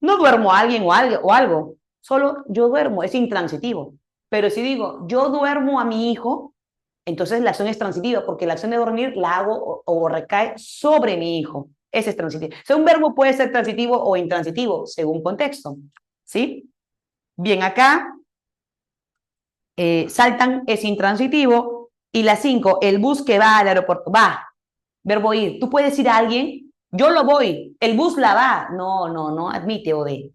no duermo a alguien o algo, solo yo duermo, es intransitivo. Pero si digo, yo duermo a mi hijo, entonces la acción es transitiva, porque la acción de dormir la hago o recae sobre mi hijo. Ese es transitivo. O sea, un verbo puede ser transitivo o intransitivo, según contexto. ¿Sí? Bien, acá saltan es intransitivo. Y la 5, el bus que va al aeropuerto. Va, verbo ir. Tú puedes ir a alguien, yo lo voy, el bus la va. No, no, no admite o de.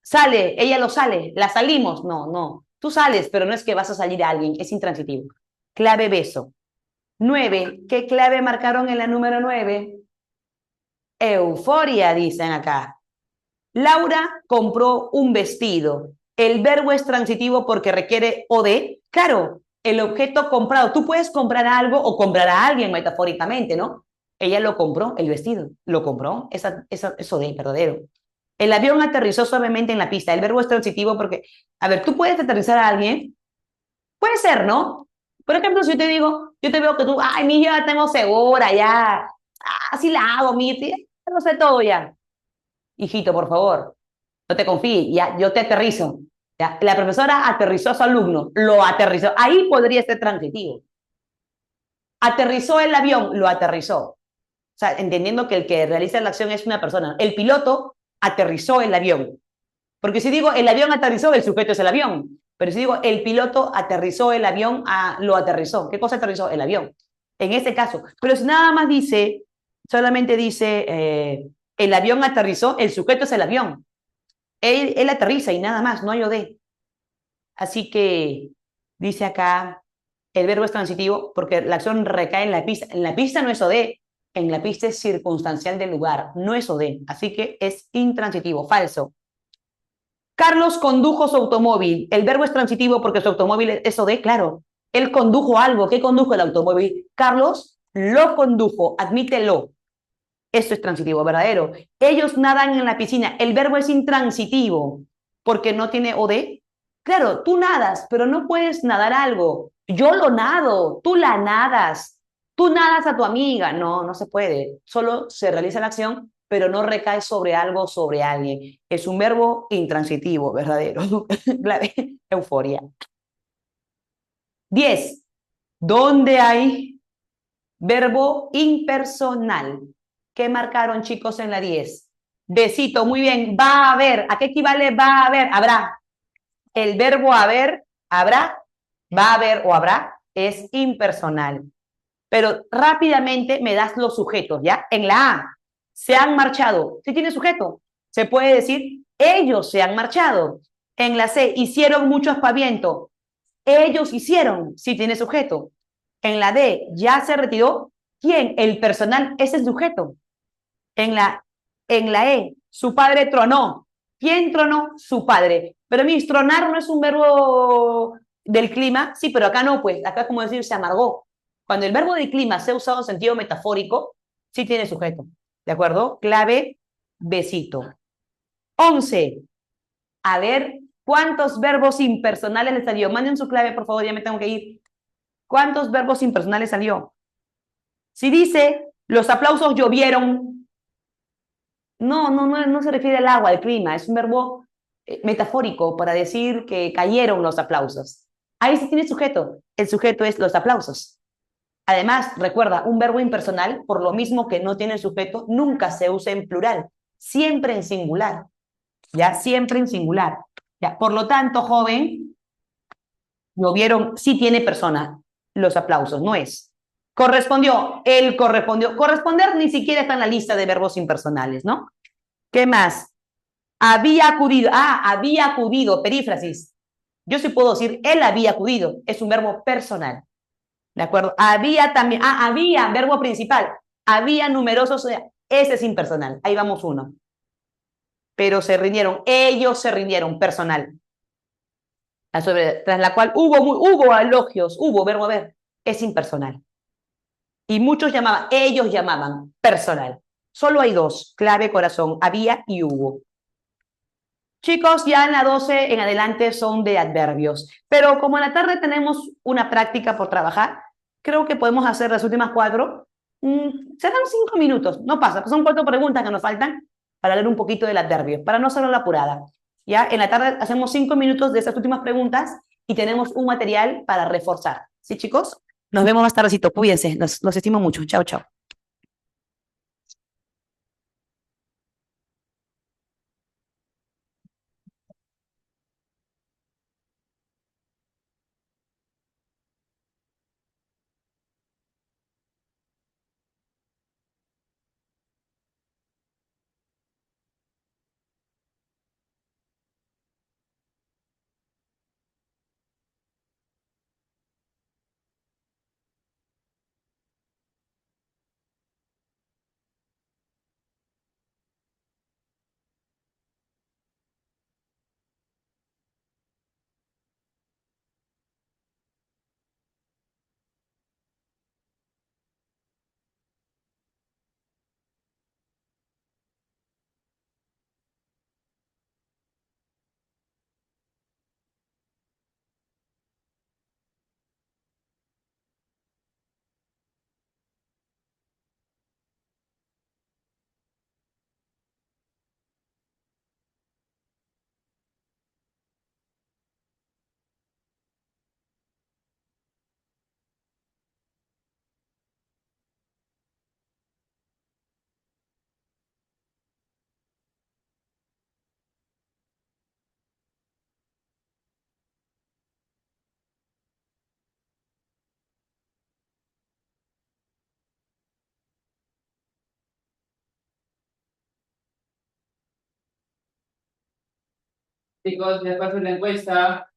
Sale, ella lo sale, la salimos. No, no. Tú sales, pero no es que vas a salir a alguien, es intransitivo. Clave beso. 9, ¿qué clave marcaron en la número 9? Euforia, dicen acá. Laura compró un vestido. El verbo es transitivo porque requiere o de. Claro, el objeto comprado. Tú puedes comprar algo o comprar a alguien metafóricamente, ¿no? Ella lo compró, el vestido. Lo compró. Eso de verdadero. El avión aterrizó suavemente en la pista. El verbo es transitivo porque, a ver, tú puedes aterrizar a alguien. Puede ser, ¿no? Por ejemplo, si yo te digo, yo te veo que tú, ay, mi ya la tengo segura, ya. Así la hago, mi, ya lo sé todo ya. Hijito, por favor, no te confíes, ya, yo te aterrizo. Ya. La profesora aterrizó a su alumno, lo aterrizó. Ahí podría ser transitivo. Aterrizó el avión, lo aterrizó. O sea, entendiendo que el que realiza la acción es una persona. El piloto aterrizó el avión. Porque si digo el avión aterrizó, el sujeto es el avión. Pero si digo el piloto aterrizó el avión, lo aterrizó. ¿Qué cosa aterrizó? El avión. En ese caso. Pero si nada más dice, solamente dice el avión aterrizó, el sujeto es el avión. Él aterriza y nada más, no hay OD. Así que dice acá, el verbo es transitivo porque la acción recae en la pista. En la pista no es OD, en la pista es circunstancial del lugar, no es OD. Así que es intransitivo, falso. Carlos condujo su automóvil. El verbo es transitivo porque su automóvil es OD, claro. Él condujo algo. ¿Qué condujo el automóvil? Carlos lo condujo, admítelo. Esto es transitivo, verdadero. Ellos nadan en la piscina. El verbo es intransitivo porque no tiene OD. Claro, tú nadas, pero no puedes nadar algo. Yo lo nado, tú la nadas. Tú nadas a tu amiga. No, no se puede. Solo se realiza la acción, pero no recae sobre algo, sobre alguien. Es un verbo intransitivo, verdadero. Euforia. 10. ¿Dónde hay verbo impersonal? ¿Qué marcaron, chicos, en la 10? Besito, muy bien. Va a haber. ¿A qué equivale va a haber? Habrá. El verbo haber, habrá, va a haber o habrá, es impersonal. Pero rápidamente me das los sujetos, ¿ya? En la A, se han marchado. ¿Sí tiene sujeto? Se puede decir, ellos se han marchado. En la C, hicieron mucho aspaviento. Ellos hicieron. Sí tiene sujeto. En la D, ya se retiró. ¿Quién? El personal es el sujeto. En la, en la E, su padre tronó. ¿Quién tronó? Su padre. Pero mis, tronar no es un verbo del clima. Sí, pero acá no, pues. Acá es como decir se amargó. Cuando el verbo del clima se ha usado en sentido metafórico, sí tiene sujeto. ¿De acuerdo? Clave, besito. 11. A ver, ¿cuántos verbos impersonales le salió? Manden su clave, por favor, ya me tengo que ir. ¿Cuántos verbos impersonales salió? Si dice, los aplausos llovieron, no se refiere al agua, al clima, es un verbo metafórico para decir que cayeron los aplausos. Ahí sí tiene sujeto, el sujeto es los aplausos. Además, recuerda, un verbo impersonal, por lo mismo que no tiene sujeto, nunca se usa en plural, siempre en singular, ya, siempre en singular. Ya, por lo tanto, joven, llovieron, sí tiene persona, los aplausos, no es. Correspondió, él correspondió. Corresponder ni siquiera está en la lista de verbos impersonales, ¿no? ¿Qué más? Había acudido. Había acudido, perífrasis. Yo sí puedo decir, él había acudido. Es un verbo personal. ¿De acuerdo? Había también, había, verbo principal. Había numerosos, ese es impersonal. Ahí vamos uno. Pero se rindieron, ellos se rindieron, personal. Tras la cual hubo elogios, hubo, verbo haber, es impersonal. Y muchos llamaban, ellos llamaban, personal. Solo hay dos, clave, corazón, había y hubo. Chicos, ya en la 12 en adelante son de adverbios, pero como en la tarde tenemos una práctica por trabajar, creo que podemos hacer las últimas cuatro. Serán 5 minutos, no pasa, son cuatro preguntas que nos faltan para leer un poquito del adverbio, para no hacerlo la apurada. Ya en la tarde hacemos 5 minutos de esas últimas preguntas y tenemos un material para reforzar. ¿Sí, chicos? Nos vemos más tardecito, cuídense, los estimo mucho. Chao, chao. Chicos, ya pasó la encuesta.